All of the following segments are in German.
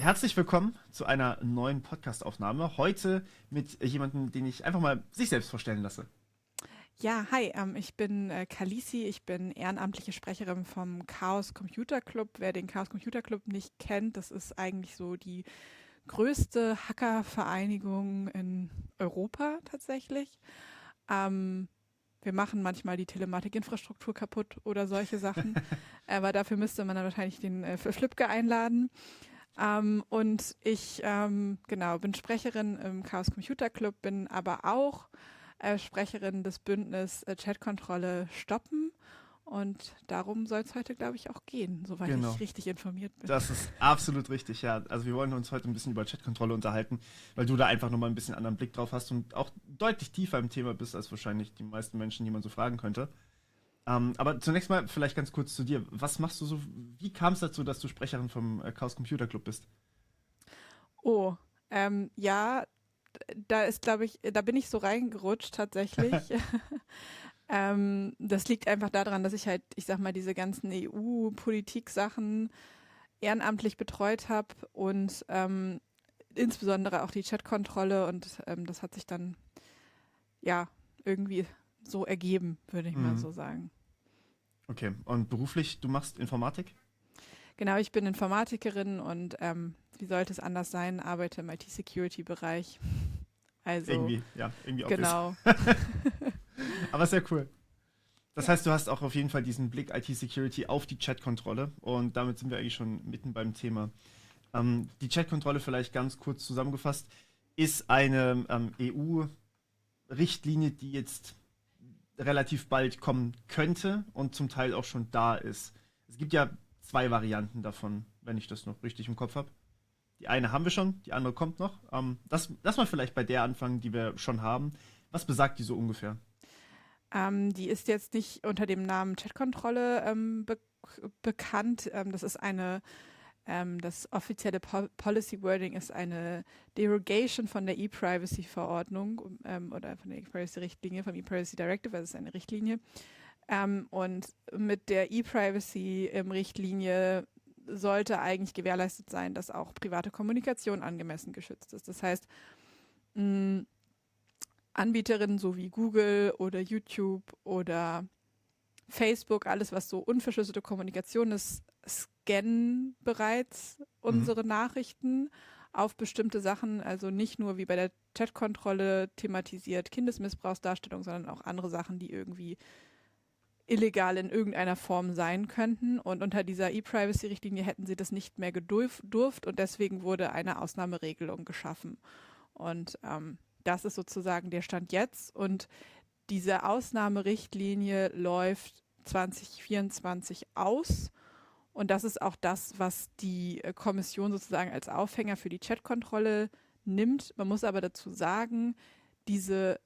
Herzlich willkommen zu einer neuen Podcast-Aufnahme. Heute mit jemandem, den ich einfach mal sich selbst vorstellen lasse. Ja, hi, ich bin Kalisi, ich bin ehrenamtliche Sprecherin vom Chaos Computer Club. Wer den Chaos Computer Club nicht kennt, das ist eigentlich so die größte Hackervereinigung in Europa tatsächlich. Ähm, Wir machen manchmal die Telematikinfrastruktur kaputt oder solche Sachen, aber dafür müsste man dann wahrscheinlich den Flipke einladen. Und ich genau, bin Sprecherin im Chaos Computer Club, bin aber auch Sprecherin des Bündnis Chatkontrolle stoppen. Und darum soll es heute, glaube ich, auch gehen, soweit ich Genau, richtig informiert bin. das ist absolut richtig, ja. Also wir wollen uns heute ein bisschen über Chatkontrolle unterhalten, weil du da einfach nochmal ein bisschen anderen Blick drauf hast und auch deutlich tiefer im Thema bist, als wahrscheinlich die meisten Menschen, die man so fragen könnte. Aber zunächst mal vielleicht ganz kurz zu dir. Was machst du so, wie kam es dazu, dass du Sprecherin vom Chaos Computer Club bist? Oh, ja, da ist, glaube ich, da bin ich so reingerutscht tatsächlich. Das liegt einfach daran, dass ich halt, ich sag mal, diese ganzen EU-Politik-Sachen ehrenamtlich betreut habe und insbesondere auch die Chatkontrolle und das hat sich dann ja irgendwie so ergeben, würde ich mal Mhm. so sagen. Okay, und beruflich, du machst Informatik? Genau, ich bin Informatikerin und wie sollte es anders sein, arbeite im IT-Security-Bereich. Also, Irgendwie, ja, irgendwie obvious. genau. Aber sehr cool. Das Ja. heißt, du hast auch auf jeden Fall diesen Blick IT-Security auf die Chat-Kontrolle und damit sind wir eigentlich schon mitten beim Thema. Die Chat-Kontrolle vielleicht ganz kurz zusammengefasst ist eine EU-Richtlinie, die jetzt relativ bald kommen könnte und zum Teil auch schon da ist. Es gibt ja zwei Varianten davon, wenn ich das noch richtig im Kopf habe. Die eine haben wir schon, die andere kommt noch. Lass mal vielleicht bei der anfangen, die wir schon haben. Was besagt die so ungefähr? Die ist jetzt nicht unter dem Namen Chatkontrolle bekannt. Das ist das offizielle Policy Wording ist eine Derogation von der E-Privacy-Verordnung oder von der E-Privacy-Richtlinie, vom E-Privacy Directive, das ist eine Richtlinie. Und mit der E-Privacy-Richtlinie sollte eigentlich gewährleistet sein, dass auch private Kommunikation angemessen geschützt ist. Das heißt, mh, Anbieterinnen so wie Google oder YouTube oder Facebook, alles was so unverschlüsselte Kommunikation ist, scannen bereits Mhm. unsere Nachrichten auf bestimmte Sachen, also nicht nur wie bei der Chatkontrolle thematisiert Kindesmissbrauchsdarstellung, sondern auch andere Sachen, die irgendwie illegal in irgendeiner Form sein könnten. Und unter dieser E-Privacy-Richtlinie hätten sie das nicht mehr gedurft und deswegen wurde eine Ausnahmeregelung geschaffen. Und das ist sozusagen der Stand jetzt. Und diese Ausnahmerichtlinie läuft 2024 aus. Und das ist auch das, was die Kommission sozusagen als Aufhänger für die Chatkontrolle nimmt. Man muss aber dazu sagen, diese,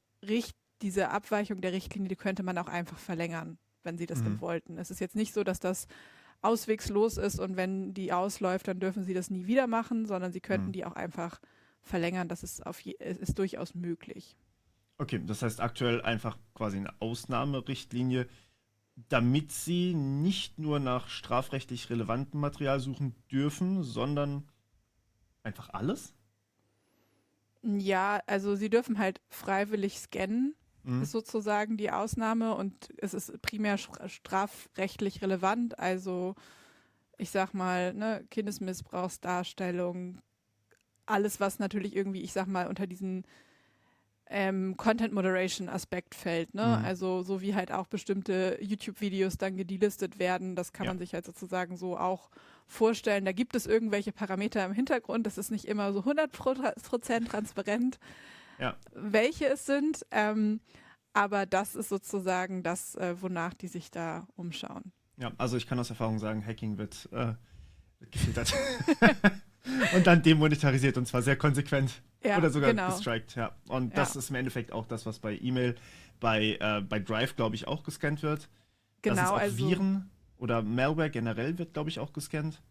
diese Abweichung der Richtlinie, die könnte man auch einfach verlängern, wenn sie das denn Mhm. wollten. Es ist jetzt nicht so, dass das auswegslos ist und wenn die ausläuft, dann dürfen sie das nie wieder machen, sondern sie könnten Mhm. die auch einfach verlängern. Das ist, es ist durchaus möglich. Okay, das heißt aktuell einfach quasi eine Ausnahmerichtlinie, damit sie nicht nur nach strafrechtlich relevantem Material suchen dürfen, sondern einfach alles? Ja, also sie dürfen halt freiwillig scannen, Mhm. ist sozusagen die Ausnahme und es ist primär strafrechtlich relevant. Also ich sag mal, ne, Kindesmissbrauchsdarstellung, alles, was natürlich irgendwie, ich sag mal, unter diesen Content Moderation Aspekt fällt, ne? Mhm. Also so wie halt auch bestimmte YouTube-Videos dann gedelistet werden, das kann Ja, man sich halt sozusagen so auch vorstellen. Da gibt es irgendwelche Parameter im Hintergrund, das ist nicht immer so 100% transparent, ja, welche es sind, aber das ist sozusagen das, wonach die sich da umschauen. ja. Also ich kann aus Erfahrung sagen, Hacking wird gefiltert. Und dann demonetarisiert und zwar sehr konsequent. Ja, Oder sogar genau. gestrikt, ja. Und Ja, das ist im Endeffekt auch das, was bei E-Mail, bei Drive, glaube ich, auch gescannt wird. Da sind es genau. auch Also Viren oder Malware generell wird, glaube ich, auch gescannt.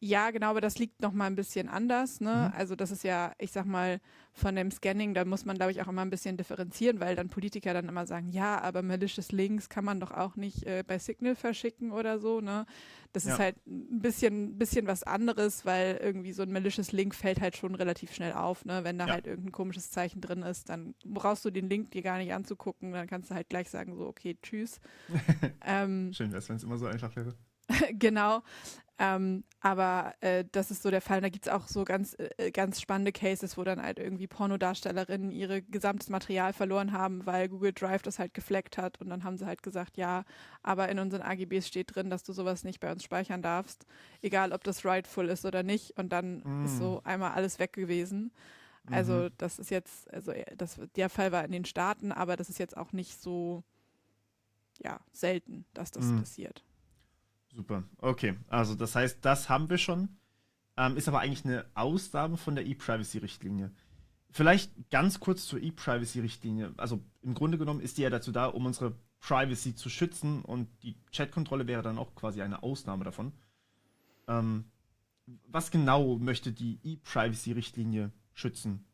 Ja, genau, aber das liegt noch mal ein bisschen anders, ne? Mhm. Also das ist ja, ich sag mal, von dem Scanning, da muss man, glaube ich, auch immer ein bisschen differenzieren, weil dann Politiker dann immer sagen, ja, aber malicious Links kann man doch auch nicht bei Signal verschicken oder so, ne? Das ist Ja, halt ein bisschen was anderes, weil irgendwie so ein malicious Link fällt halt schon relativ schnell auf, ne? Wenn da ja. halt irgendein komisches Zeichen drin ist, dann brauchst du den Link dir gar nicht anzugucken, dann kannst du halt gleich sagen, so, okay, tschüss. Ähm, Schön wäre es, wenn es immer so einfach wäre. genau. Aber das ist so der Fall. Und da gibt es auch so ganz spannende Cases, wo dann halt irgendwie Pornodarstellerinnen ihr gesamtes Material verloren haben, weil Google Drive das halt gefleckt hat. Und dann haben sie halt gesagt, ja, aber in unseren AGBs steht drin, dass du sowas nicht bei uns speichern darfst, egal ob das rightful ist oder nicht. Und dann ist Mm, so einmal alles weg gewesen. mhm, Also das ist jetzt, der Fall war in den Staaten, aber das ist jetzt auch nicht so, ja, selten, dass das mm. passiert. Super. Okay, also das heißt, das haben wir schon. Ist aber eigentlich eine Ausnahme von der E-Privacy-Richtlinie. Vielleicht ganz kurz zur E-Privacy-Richtlinie. Also im Grunde genommen ist die ja dazu da, um unsere Privacy zu schützen und die Chatkontrolle wäre dann auch quasi eine Ausnahme davon. Ähm, Was genau möchte die E-Privacy-Richtlinie schützen?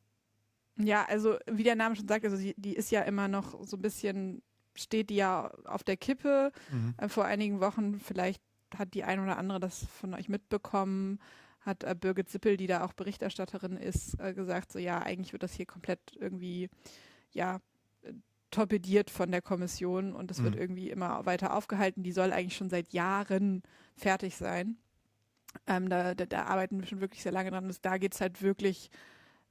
Ja, also wie der Name schon sagt, also die ist ja immer noch so ein bisschen, steht die ja auf der Kippe. Mhm. Vor einigen Wochen, vielleicht hat die ein oder andere das von euch mitbekommen, hat Birgit Sippel, die da auch Berichterstatterin ist, gesagt, so ja, eigentlich wird das hier komplett irgendwie, ja, äh, torpediert von der Kommission und es wird Mhm. irgendwie immer weiter aufgehalten. Die soll eigentlich schon seit Jahren fertig sein. Da arbeiten wir schon wirklich sehr lange dran. Da geht es halt wirklich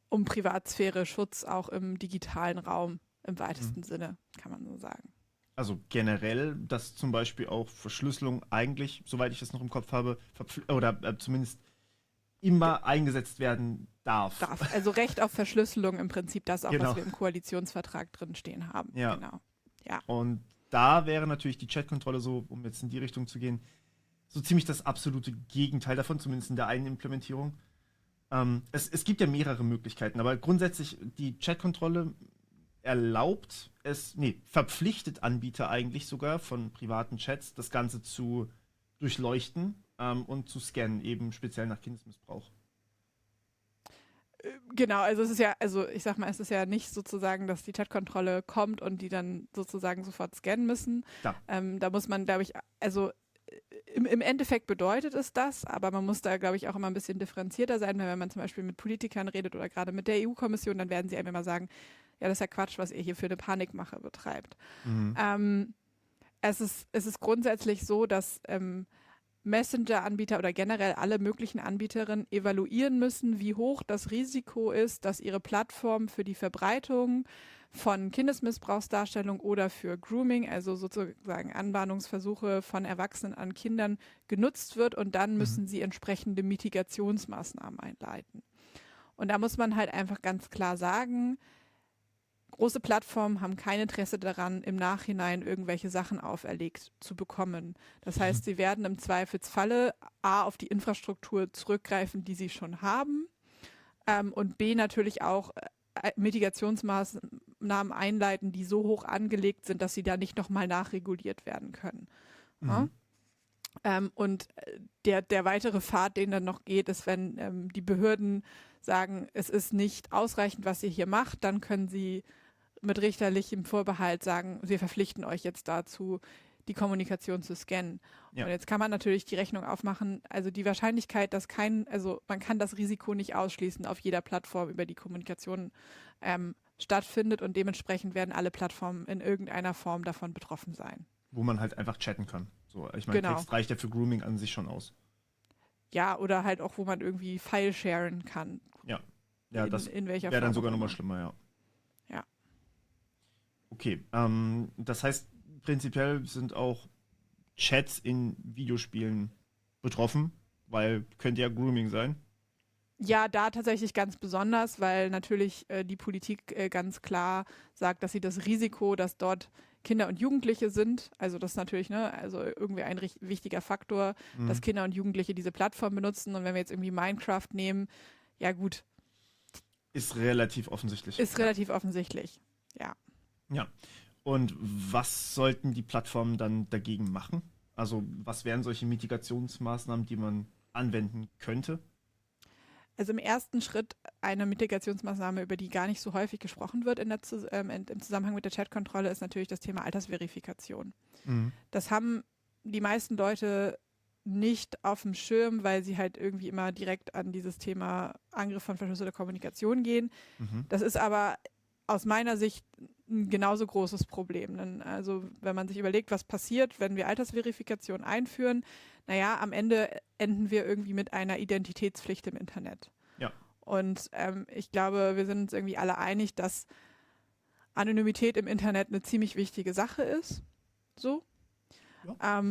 um Privatsphäre, Schutz auch im digitalen Raum im Mhm. weitesten Sinne, kann man so sagen. Also generell, dass zum Beispiel auch Verschlüsselung eigentlich, soweit ich es noch im Kopf habe, oder zumindest immer eingesetzt werden darf. Darf. Also Recht auf Verschlüsselung im Prinzip das auch, was Genau. wir im Koalitionsvertrag drin stehen haben. Ja. Genau. Ja. Und da wäre natürlich die Chatkontrolle so, um jetzt in die Richtung zu gehen, so ziemlich das absolute Gegenteil davon, zumindest in der einen Implementierung. Es gibt ja mehrere Möglichkeiten, aber grundsätzlich die Chatkontrolle erlaubt es, nee, verpflichtet Anbieter eigentlich sogar von privaten Chats, das Ganze zu durchleuchten und zu scannen, eben speziell nach Kindesmissbrauch. Genau, also es ist ja, also ich sag mal, es ist ja nicht sozusagen, dass die Chatkontrolle kommt und die dann sozusagen sofort scannen müssen. Da. Da muss man, glaube ich, also im Endeffekt bedeutet es das, aber man muss da, glaube ich, auch immer ein bisschen differenzierter sein, weil wenn man zum Beispiel mit Politikern redet oder gerade mit der EU-Kommission, dann werden sie einem immer sagen, ja, das ist ja Quatsch, was ihr hier für eine Panikmache betreibt. Mhm. Ähm, es ist grundsätzlich so, dass Messenger-Anbieter oder generell alle möglichen Anbieterinnen evaluieren müssen, wie hoch das Risiko ist, dass ihre Plattform für die Verbreitung von Kindesmissbrauchsdarstellung oder für Grooming, also sozusagen Anbahnungsversuche von Erwachsenen an Kindern, genutzt wird und dann Mhm. müssen sie entsprechende Mitigationsmaßnahmen einleiten. Und da muss man halt einfach ganz klar sagen, große Plattformen haben kein Interesse daran, im Nachhinein irgendwelche Sachen auferlegt zu bekommen. Das heißt, sie werden im Zweifelsfalle A auf die Infrastruktur zurückgreifen, die sie schon haben, und B natürlich auch Mitigationsmaßnahmen einleiten, die so hoch angelegt sind, dass sie da nicht nochmal nachreguliert werden können. Ja? Mhm. Und der weitere Pfad, den dann noch geht, ist, wenn die Behörden sagen, es ist nicht ausreichend, was ihr hier macht, dann können sie mit richterlichem Vorbehalt sagen, wir verpflichten euch jetzt dazu, die Kommunikation zu scannen. Ja. Und jetzt kann man natürlich die Rechnung aufmachen, also die Wahrscheinlichkeit, also man kann das Risiko nicht ausschließen auf jeder Plattform, über die Kommunikation stattfindet und dementsprechend werden alle Plattformen in irgendeiner Form davon betroffen sein. Wo man halt einfach chatten kann. So, ich meine, Genau. Text reicht ja für Grooming an sich schon aus. Ja, oder halt auch, wo man irgendwie File sharen kann, Ja. Ja, das in welcher wäre dann Form auch sogar nochmal immer. schlimmer, ja. Ja. Okay. Das heißt, prinzipiell sind auch Chats in Videospielen betroffen, weil könnte ja Grooming sein. Ja, da tatsächlich ganz besonders, weil natürlich die Politik ganz klar sagt, dass sie das Risiko, dass dort Kinder und Jugendliche sind, also das ist natürlich, ne, also irgendwie ein wichtiger Faktor, dass Mhm. Kinder und Jugendliche diese Plattform benutzen. Und wenn wir jetzt irgendwie Minecraft nehmen, ja gut, Ist relativ offensichtlich. ist Ja. relativ offensichtlich. Ja. Ja. Und was sollten die Plattformen dann dagegen machen? Also, was wären solche Mitigationsmaßnahmen, die man anwenden könnte? Also im ersten Schritt eine Mitigationsmaßnahme, über die gar nicht so häufig gesprochen wird im Zusammenhang mit der Chatkontrolle, ist natürlich das Thema Altersverifikation. Mhm. Das haben die meisten Leute nicht auf dem Schirm, weil sie halt irgendwie immer direkt an dieses Thema Angriff von verschlüsselter Kommunikation gehen. Mhm. Das ist aber aus meiner Sicht ein genauso großes Problem. Denn also wenn man sich überlegt, was passiert, wenn wir Altersverifikation einführen, naja, am Ende enden wir irgendwie mit einer Identitätspflicht im Internet. Ja. Und ich glaube, wir sind uns irgendwie alle einig, dass Anonymität im Internet eine ziemlich wichtige Sache ist. So. Ja.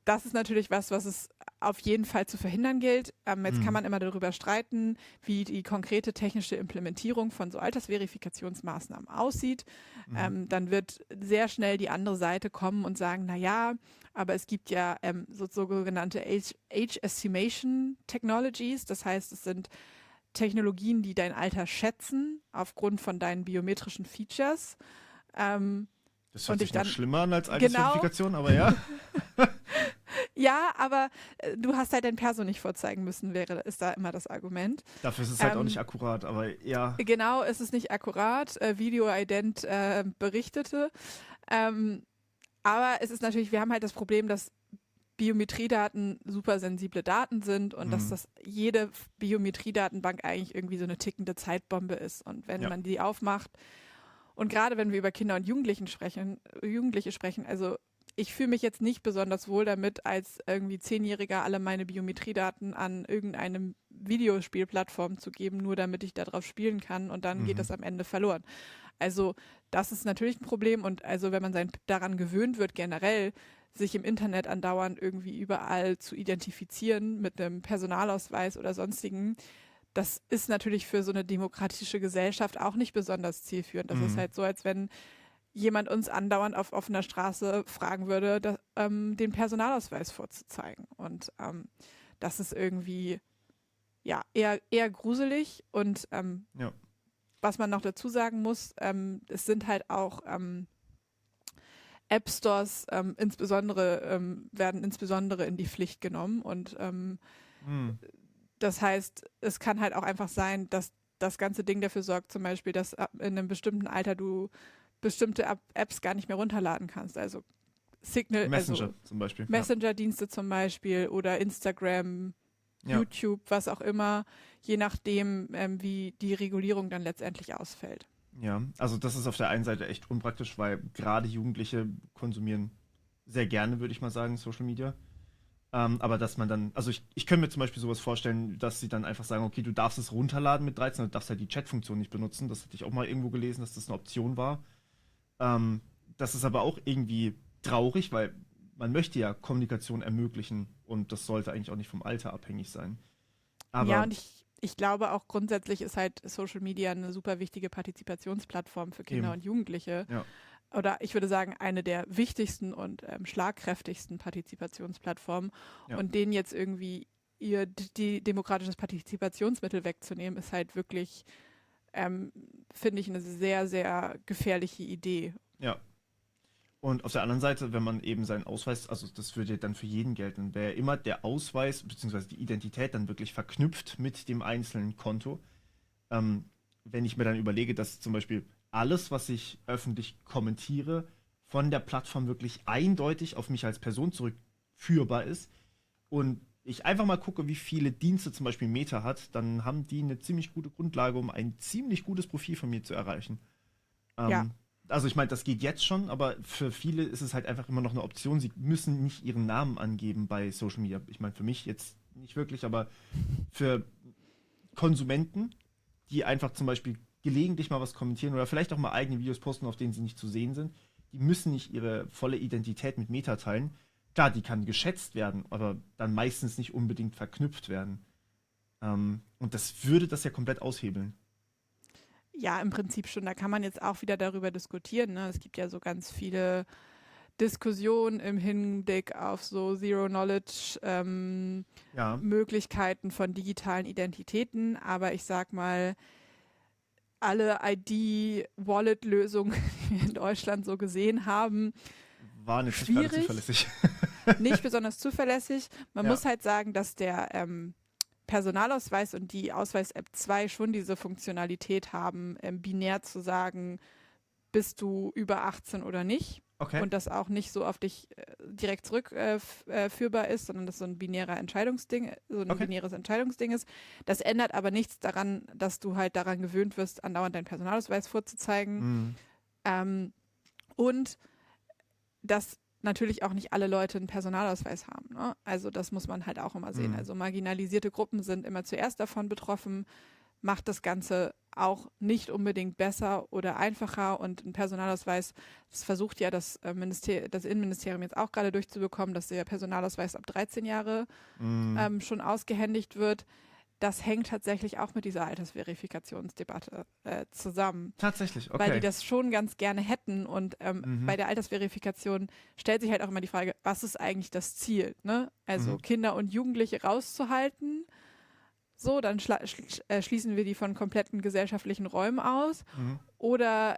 Das ist natürlich was es auf jeden Fall zu verhindern gilt. Jetzt kann man immer darüber streiten, wie die konkrete technische Implementierung von so Altersverifikationsmaßnahmen aussieht. Dann wird sehr schnell die andere Seite kommen und sagen, naja, aber es gibt ja so sogenannte Age Estimation Technologies. Das heißt, es sind Technologien, die dein Alter schätzen aufgrund von deinen biometrischen Features. Das hört sich noch schlimmer an als Altersverifikation, aber ja. Ja, aber du hast halt dein Perso nicht vorzeigen müssen, ist da immer das Argument. Dafür ist es halt auch nicht akkurat, aber ja. Genau, es ist nicht akkurat. Video-Ident berichtete. Aber es ist natürlich, wir haben halt das Problem, dass Biometriedaten super sensible Daten sind und dass jede Biometriedatenbank eigentlich irgendwie so eine tickende Zeitbombe ist. Und wenn man die aufmacht, und gerade wenn wir über Kinder und Jugendliche sprechen, also ich fühle mich jetzt nicht besonders wohl damit, als irgendwie 10-Jähriger alle meine Biometriedaten an irgendeine Videospielplattform zu geben, nur damit ich darauf spielen kann und dann geht das am Ende verloren. Also das ist natürlich ein Problem und also wenn man daran gewöhnt wird, generell sich im Internet andauernd irgendwie überall zu identifizieren mit einem Personalausweis oder sonstigen, das ist natürlich für so eine demokratische Gesellschaft auch nicht besonders zielführend. Das ist halt so, als wenn jemand uns andauernd auf offener Straße fragen würde, den Personalausweis vorzuzeigen. Und das ist irgendwie ja eher gruselig. Und was man noch dazu sagen muss, es sind halt auch App Stores werden insbesondere in die Pflicht genommen. Und das heißt, es kann halt auch einfach sein, dass das ganze Ding dafür sorgt, zum Beispiel, dass in einem bestimmten Alter du bestimmte Apps gar nicht mehr runterladen kannst. Also Signal, Messenger zum Beispiel. Messenger-Dienste zum Beispiel oder Instagram, YouTube, was auch immer, je nachdem, wie die Regulierung dann letztendlich ausfällt. Ja, also das ist auf der einen Seite echt unpraktisch, weil gerade Jugendliche konsumieren sehr gerne, würde ich mal sagen, Social Media. Aber dass man dann, also ich könnte mir zum Beispiel sowas vorstellen, dass sie dann einfach sagen, okay, du darfst es runterladen mit 13, du darfst halt die Chat-Funktion nicht benutzen. Das hatte ich auch mal irgendwo gelesen, dass das eine Option war. Das ist aber auch irgendwie traurig, weil man möchte ja Kommunikation ermöglichen und das sollte eigentlich auch nicht vom Alter abhängig sein. Aber ja, und ich glaube auch grundsätzlich ist halt Social Media eine super wichtige Partizipationsplattform für Kinder und Jugendliche. Ja. Oder ich würde sagen, eine der wichtigsten und schlagkräftigsten Partizipationsplattformen. Ja. Und denen jetzt irgendwie die demokratisches Partizipationsmittel wegzunehmen, ist halt wirklich, finde ich, eine sehr, sehr gefährliche Idee. Ja. Und auf der anderen Seite, wenn man eben seinen Ausweis, also das würde dann für jeden gelten, wäre immer der Ausweis bzw. die Identität dann wirklich verknüpft mit dem einzelnen Konto. Wenn ich mir dann überlege, dass zum Beispiel alles, was ich öffentlich kommentiere, von der Plattform wirklich eindeutig auf mich als Person zurückführbar ist und ich einfach mal gucke, wie viele Dienste zum Beispiel Meta hat, dann haben die eine ziemlich gute Grundlage, um ein ziemlich gutes Profil von mir zu erreichen. Also ich meine, das geht jetzt schon, aber für viele ist es halt einfach immer noch eine Option. Sie müssen nicht ihren Namen angeben bei Social Media. Ich meine, für mich jetzt nicht wirklich, aber für Konsumenten, die einfach zum Beispiel gelegentlich mal was kommentieren oder vielleicht auch mal eigene Videos posten, auf denen sie nicht zu sehen sind, die müssen nicht ihre volle Identität mit Meta teilen. Klar, die kann geschätzt werden, aber dann meistens nicht unbedingt verknüpft werden. Und das würde das ja komplett aushebeln. Ja, im Prinzip schon. Da kann man jetzt auch wieder darüber diskutieren. Ne? Es gibt ja so ganz viele Diskussionen im Hinblick auf so Zero-Knowledge-Möglichkeiten von digitalen Identitäten. Aber ich sag mal, alle ID-Wallet-Lösungen, die wir in Deutschland so gesehen haben, War nicht gerade schwierig, zuverlässig. nicht besonders zuverlässig. Man Ja. muss halt sagen, dass der Personalausweis und die Ausweis-App 2 schon diese Funktionalität haben, binär zu sagen, bist du über 18 oder nicht. Okay. Und das auch nicht so auf dich direkt zurückführbar ist, sondern das so ein binäres Entscheidungsding ist. Das ändert aber nichts daran, dass du halt daran gewöhnt wirst, andauernd deinen Personalausweis vorzuzeigen. Und dass natürlich auch nicht alle Leute einen Personalausweis haben. Ne? Also das muss man halt auch immer sehen. Also marginalisierte Gruppen sind immer zuerst davon betroffen, macht das Ganze auch nicht unbedingt besser oder einfacher, und ein Personalausweis, das versucht ja das Innenministerium jetzt auch gerade durchzubekommen, dass der Personalausweis ab 13 Jahre schon ausgehändigt wird. Das hängt tatsächlich auch mit dieser Altersverifikationsdebatte zusammen. Tatsächlich, okay. Weil die das schon ganz gerne hätten, und bei der Altersverifikation stellt sich halt auch immer die Frage, was ist eigentlich das Ziel? Ne? Also Kinder und Jugendliche rauszuhalten, so, dann schließen wir die von kompletten gesellschaftlichen Räumen aus. Oder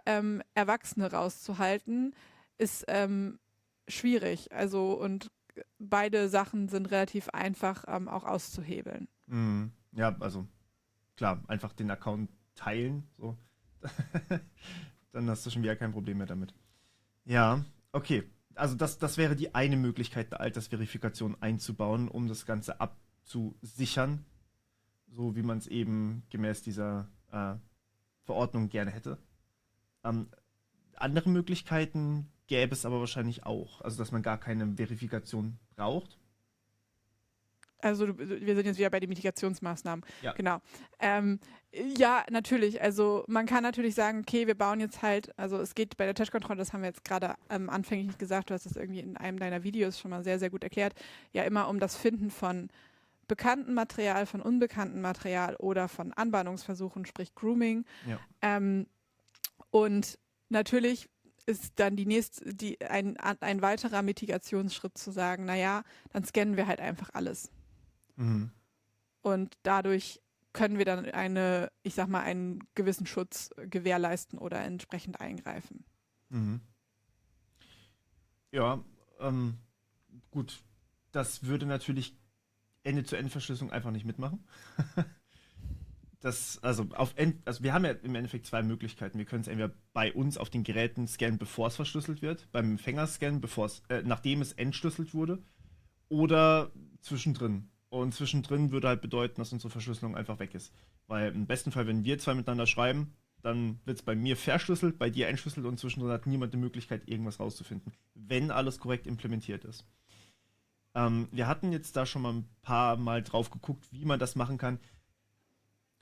Erwachsene rauszuhalten, ist schwierig. Also, und beide Sachen sind relativ einfach auch auszuhebeln. Ja, also klar, einfach den Account teilen, so. Dann hast du schon wieder kein Problem mehr damit. Ja, okay. Also das wäre die eine Möglichkeit, eine Altersverifikation einzubauen, um das Ganze abzusichern, so wie man es eben gemäß dieser Verordnung gerne hätte. Andere Möglichkeiten gäbe es aber wahrscheinlich auch. Also, dass man gar keine Verifikation braucht. Also wir sind jetzt wieder bei den Mitigationsmaßnahmen. Ja. Genau. Ja, natürlich. Also man kann natürlich sagen, okay, wir bauen jetzt halt, also es geht bei der Testkontrolle, das haben wir jetzt gerade anfänglich nicht gesagt, du hast das irgendwie in einem deiner Videos schon mal sehr, sehr gut erklärt, ja immer um das Finden von bekannten Material, von unbekanntem Material oder von Anbahnungsversuchen, sprich Grooming. Ja. Und natürlich ist dann ein weiterer Mitigationsschritt zu sagen, naja, dann scannen wir halt einfach alles. Und dadurch können wir dann einen gewissen Schutz gewährleisten oder entsprechend eingreifen. Ja, gut. Das würde natürlich Ende-zu-Ende-Verschlüsselung einfach nicht mitmachen. Also wir haben ja im Endeffekt zwei Möglichkeiten. Wir können es entweder bei uns auf den Geräten scannen, bevor es verschlüsselt wird, beim Empfänger scannen, nachdem es entschlüsselt wurde, oder zwischendrin. Und zwischendrin würde halt bedeuten, dass unsere Verschlüsselung einfach weg ist. Weil im besten Fall, wenn wir zwei miteinander schreiben, dann wird es bei mir verschlüsselt, bei dir entschlüsselt, und zwischendrin hat niemand die Möglichkeit, irgendwas rauszufinden, wenn alles korrekt implementiert ist. Wir hatten jetzt da schon mal ein paar Mal drauf geguckt, wie man das machen kann.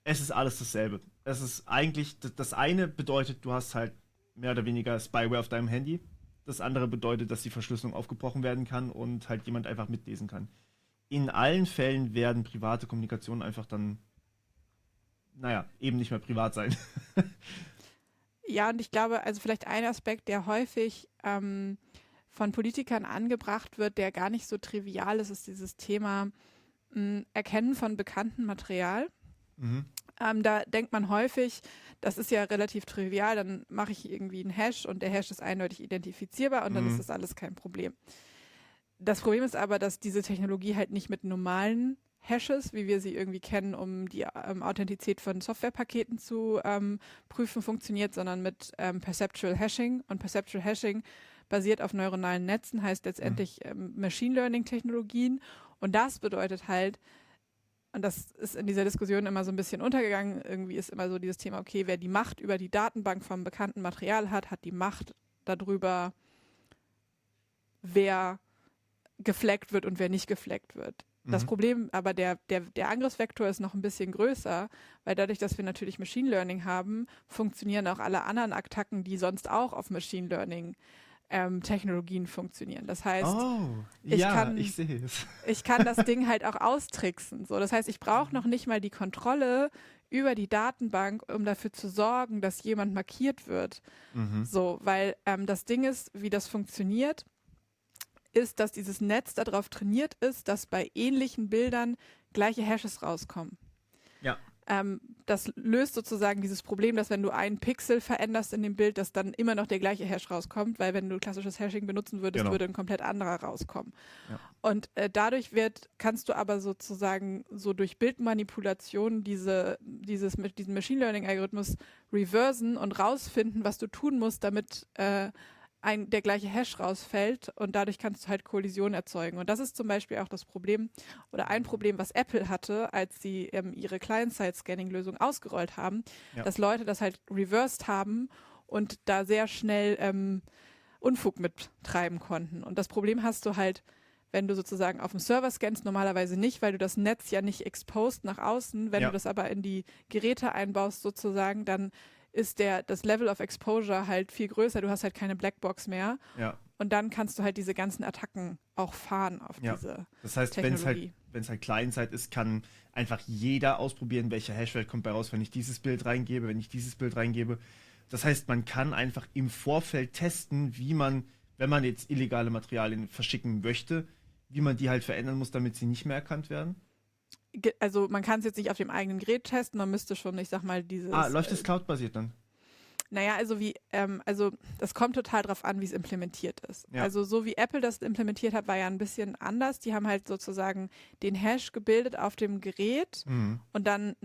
Es ist alles dasselbe. Es ist eigentlich, das eine bedeutet, du hast halt mehr oder weniger Spyware auf deinem Handy. Das andere bedeutet, dass die Verschlüsselung aufgebrochen werden kann und halt jemand einfach mitlesen kann. In allen Fällen werden private Kommunikationen einfach dann, eben nicht mehr privat sein. Ja, und ich glaube, also vielleicht ein Aspekt, der häufig von Politikern angebracht wird, der gar nicht so trivial ist, ist dieses Thema Erkennen von bekanntem Material. Da denkt man häufig, das ist ja relativ trivial, dann mache ich irgendwie einen Hash und der Hash ist eindeutig identifizierbar und dann ist das alles kein Problem. Das Problem ist aber, dass diese Technologie halt nicht mit normalen Hashes, wie wir sie irgendwie kennen, um die Authentizität von Softwarepaketen zu prüfen, funktioniert, sondern mit Perceptual Hashing. Und Perceptual Hashing basiert auf neuronalen Netzen, heißt letztendlich Machine Learning Technologien. Und das bedeutet halt, und das ist in dieser Diskussion immer so ein bisschen untergegangen, irgendwie ist immer so dieses Thema, okay, wer die Macht über die Datenbank vom bekannten Material hat, hat die Macht darüber, wer gefleckt wird und wer nicht gefleckt wird. Das Problem, aber der Angriffsvektor ist noch ein bisschen größer, weil dadurch, dass wir natürlich Machine Learning haben, funktionieren auch alle anderen Attacken, die sonst auch auf Machine Learning Technologien funktionieren. Das heißt, ich sehe es. Ich kann das Ding halt auch austricksen. So, das heißt, ich brauche noch nicht mal die Kontrolle über die Datenbank, um dafür zu sorgen, dass jemand markiert wird. So, weil das Ding ist, wie das funktioniert, ist, dass dieses Netz darauf trainiert ist, dass bei ähnlichen Bildern gleiche Hashes rauskommen. Ja. das löst sozusagen dieses Problem, dass wenn du einen Pixel veränderst in dem Bild, dass dann immer noch der gleiche Hash rauskommt, weil wenn du klassisches Hashing benutzen würdest, Genau. würde ein komplett anderer rauskommen. Ja. Und dadurch kannst du aber sozusagen so durch Bildmanipulation diesen Machine Learning Algorithmus reversen und rausfinden, was du tun musst, damit der gleiche Hash rausfällt, und dadurch kannst du halt Kollisionen erzeugen. Und das ist zum Beispiel auch das Problem oder ein Problem, was Apple hatte, als sie ihre Client-Side-Scanning-Lösung ausgerollt haben, dass Leute das halt reversed haben und da sehr schnell Unfug mittreiben konnten. Und das Problem hast du halt, wenn du sozusagen auf dem Server scannst, normalerweise nicht, weil du das Netz ja nicht exposed nach außen. Wenn du das aber in die Geräte einbaust sozusagen, dann ist das Level of Exposure halt viel größer. Du hast halt keine Blackbox mehr. Ja. Und dann kannst du halt diese ganzen Attacken auch fahren auf diese Das heißt, Technologie. wenn es halt Client-Side ist, kann einfach jeder ausprobieren, welcher Hashwert kommt bei raus, wenn ich dieses Bild reingebe, wenn ich dieses Bild reingebe. Das heißt, man kann einfach im Vorfeld testen, wie man, wenn man jetzt illegale Materialien verschicken möchte, wie man die halt verändern muss, damit sie nicht mehr erkannt werden. Also man kann es jetzt nicht auf dem eigenen Gerät testen, man müsste schon, ich sag mal, dieses... läuft das Cloud-basiert dann? Naja, also das kommt total drauf an, wie es implementiert ist. Ja. Also so wie Apple das implementiert hat, war ja ein bisschen anders. Die haben halt sozusagen den Hash gebildet auf dem Gerät und dann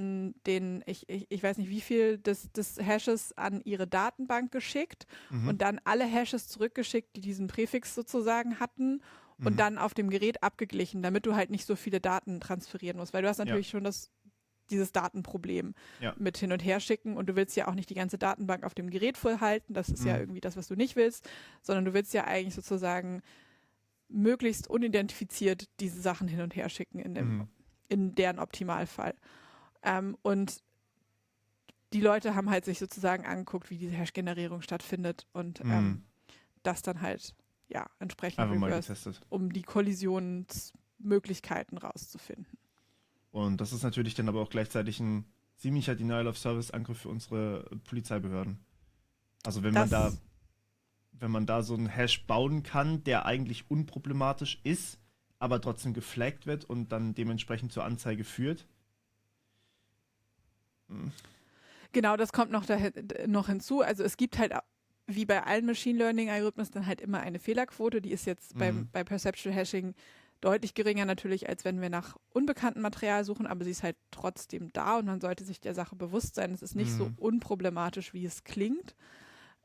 ich weiß nicht wie viel des Hashes an ihre Datenbank geschickt und dann alle Hashes zurückgeschickt, die diesen Präfix sozusagen hatten, und dann auf dem Gerät abgeglichen, damit du halt nicht so viele Daten transferieren musst, weil du hast natürlich schon dieses Datenproblem mit hin und her schicken, und du willst ja auch nicht die ganze Datenbank auf dem Gerät voll halten, das ist ja irgendwie das, was du nicht willst, sondern du willst ja eigentlich sozusagen möglichst unidentifiziert diese Sachen hin und her schicken in deren Optimalfall. Und die Leute haben halt sich sozusagen angeguckt, wie diese Hash-Generierung stattfindet und das dann halt entsprechend reversed, um die Kollisionsmöglichkeiten rauszufinden. Und das ist natürlich dann aber auch gleichzeitig ein ziemlicher Denial-of-Service-Angriff für unsere Polizeibehörden. Also wenn man da so einen Hash bauen kann, der eigentlich unproblematisch ist, aber trotzdem geflaggt wird und dann dementsprechend zur Anzeige führt. Genau, das kommt noch hinzu. Also es gibt halt wie bei allen Machine Learning Algorithmen dann halt immer eine Fehlerquote, die ist jetzt bei Perceptual Hashing deutlich geringer natürlich, als wenn wir nach unbekanntem Material suchen, aber sie ist halt trotzdem da und man sollte sich der Sache bewusst sein. Es ist nicht so unproblematisch, wie es klingt.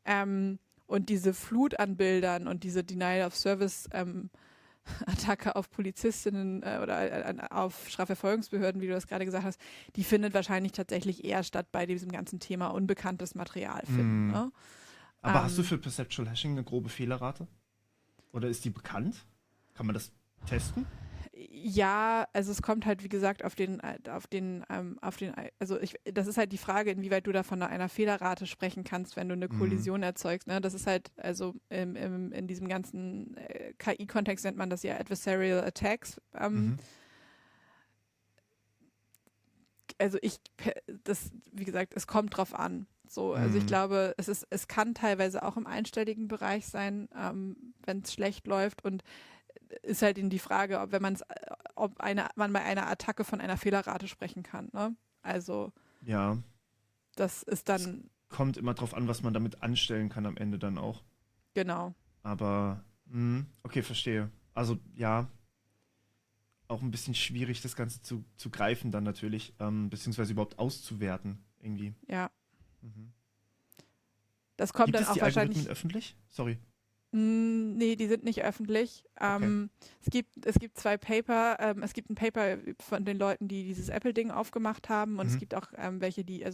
Und diese Flut an Bildern und diese Denial-of-Service-Attacke auf Polizistinnen oder auf Strafverfolgungsbehörden, wie du das gerade gesagt hast, die findet wahrscheinlich tatsächlich eher statt bei diesem ganzen Thema unbekanntes Material finden. Ne? Aber hast du für Perceptual Hashing eine grobe Fehlerrate? Oder ist die bekannt? Kann man das testen? Ja, also es kommt halt, wie gesagt, das ist halt die Frage, inwieweit du da von einer Fehlerrate sprechen kannst, wenn du eine Kollision erzeugst. Ne? Das ist halt, also in diesem ganzen KI-Kontext nennt man das ja Adversarial Attacks. Also wie gesagt, es kommt drauf an. So, also ich glaube, es kann teilweise auch im einstelligen Bereich sein, wenn es schlecht läuft, und ist halt die Frage, ob man bei einer Attacke von einer Fehlerrate sprechen kann. Ne? Also das ist dann... Es kommt immer drauf an, was man damit anstellen kann am Ende dann auch. Genau. Aber, okay, verstehe. Also auch ein bisschen schwierig, das Ganze zu greifen dann natürlich, beziehungsweise überhaupt auszuwerten irgendwie. Ja. Das kommt Gibt dann es auch die wahrscheinlich... Algorithmen öffentlich? Sorry. Nee, die sind nicht öffentlich. Okay. Es gibt 2 Paper. Es gibt ein Paper von den Leuten, die dieses Apple-Ding aufgemacht haben, und es gibt auch welche, die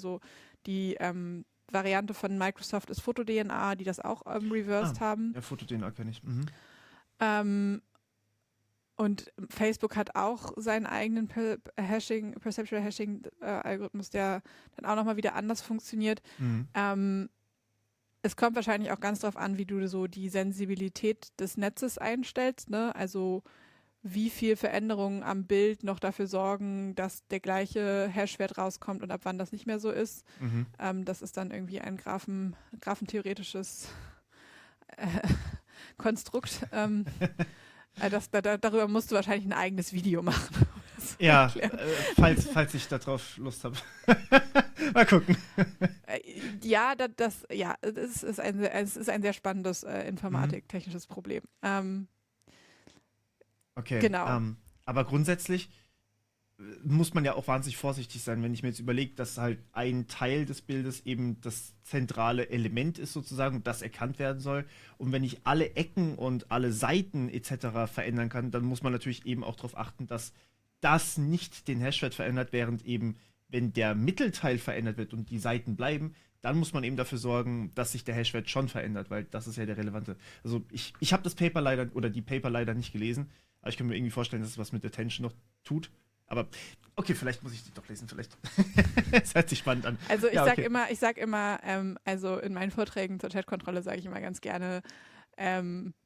Variante von Microsoft ist FotoDNA, die das auch reversed haben. Ja, FotoDNA kenne ich. Und Facebook hat auch seinen eigenen Perceptual Hashing-Algorithmus, der dann auch nochmal wieder anders funktioniert. Es kommt wahrscheinlich auch ganz darauf an, wie du so die Sensibilität des Netzes einstellst, ne? Also wie viel Veränderungen am Bild noch dafür sorgen, dass der gleiche Hashwert rauskommt und ab wann das nicht mehr so ist. Das ist dann irgendwie ein graphentheoretisches Konstrukt. Darüber musst du wahrscheinlich ein eigenes Video machen. Ja, erklären. falls ich darauf Lust habe. Mal gucken. Ja, es ist ein sehr spannendes Mhm. informatiktechnisches Problem. Okay, Genau. aber grundsätzlich muss man ja auch wahnsinnig vorsichtig sein, wenn ich mir jetzt überlege, dass halt ein Teil des Bildes eben das zentrale Element ist sozusagen und das erkannt werden soll. Und wenn ich alle Ecken und alle Seiten etc. verändern kann, dann muss man natürlich eben auch darauf achten, dass das nicht den Hashwert verändert, während eben, wenn der Mittelteil verändert wird und die Seiten bleiben, dann muss man eben dafür sorgen, dass sich der Hashwert schon verändert, weil das ist ja der relevante. Also ich habe das Paper leider oder die Paper leider nicht gelesen, aber ich kann mir irgendwie vorstellen, dass es was mit Attention noch tut. Aber okay, vielleicht muss ich die doch lesen, vielleicht. Es hört sich spannend an. Also Ja, okay. ich sag immer, also in meinen Vorträgen zur Chatkontrolle sage ich immer ganz gerne,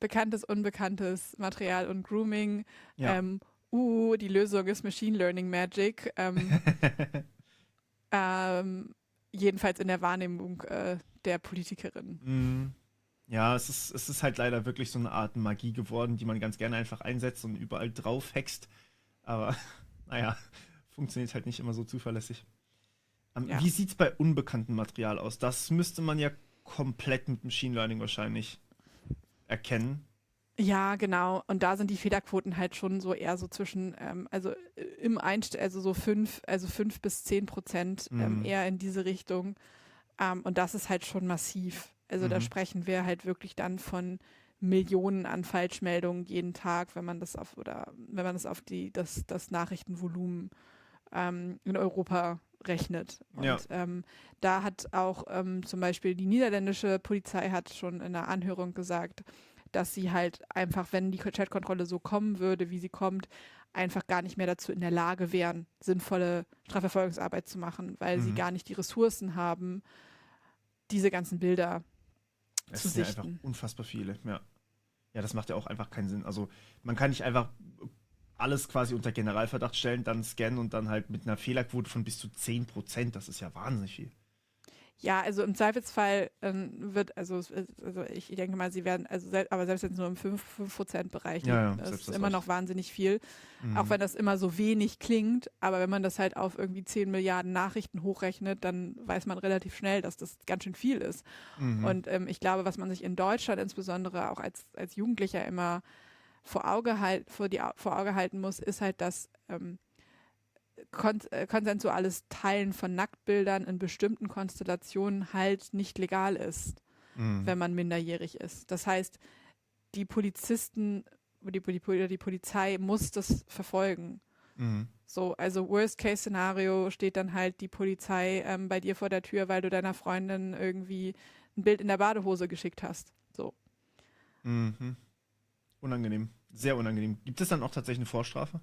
bekanntes, unbekanntes Material und Grooming. Ja. Die Lösung ist Machine Learning Magic. Ähm, jedenfalls in der Wahrnehmung der Politikerin. Mm, ja, es ist halt leider wirklich so eine Art Magie geworden, die man ganz gerne einfach einsetzt und überall drauf hext. Aber naja, funktioniert halt nicht immer so zuverlässig. Ja. Wie sieht's bei unbekanntem Material aus? Das müsste man ja komplett mit Machine Learning wahrscheinlich erkennen. Ja, genau. Und da sind die Fehlerquoten halt schon so eher so zwischen, also so 5 bis 10% Mm, eher in diese Richtung. Und das ist halt schon massiv. Also da mhm. sprechen wir halt wirklich dann von Millionen an Falschmeldungen jeden Tag, wenn man das auf das Nachrichtenvolumen in Europa rechnet. Ja. Und da hat auch zum Beispiel die niederländische Polizei hat schon in einer Anhörung gesagt, dass sie halt einfach, wenn die Chatkontrolle so kommen würde, wie sie kommt, einfach gar nicht mehr dazu in der Lage wären, sinnvolle Strafverfolgungsarbeit zu machen, weil sie Mhm. gar nicht die Ressourcen haben, diese ganzen Bilder zu Es sind ja einfach sichten. unfassbar viele, ja. Ja, das macht ja auch einfach keinen Sinn. Also man kann nicht einfach alles quasi unter Generalverdacht stellen, dann scannen und dann halt mit einer Fehlerquote von bis zu 10%. Das ist ja wahnsinnig viel. Ja, also im Zweifelsfall also ich denke mal, sie werden, aber selbst wenn es nur im 5% Bereich Ja, liegt, ja, das selbst ist das immer reicht. noch wahnsinnig viel. Auch Mhm. wenn das immer so wenig klingt, aber wenn man das halt auf irgendwie 10 Milliarden Nachrichten hochrechnet, dann weiß man relativ schnell, dass das ganz schön viel ist. Mhm. Und ich glaube, was man sich in Deutschland insbesondere auch als Jugendlicher immer vor Auge halten muss, ist halt, dass konsensuales Teilen von Nacktbildern in bestimmten Konstellationen halt nicht legal ist, Mhm. wenn man minderjährig ist. Das heißt, die Polizisten, die Polizei muss das verfolgen. Mhm. So, also Worst-Case-Szenario steht dann halt die Polizei bei dir vor der Tür, weil du deiner Freundin irgendwie ein Bild in der Badehose geschickt hast. So. Mhm. Unangenehm. Sehr unangenehm. Gibt es dann auch tatsächlich eine Vorstrafe?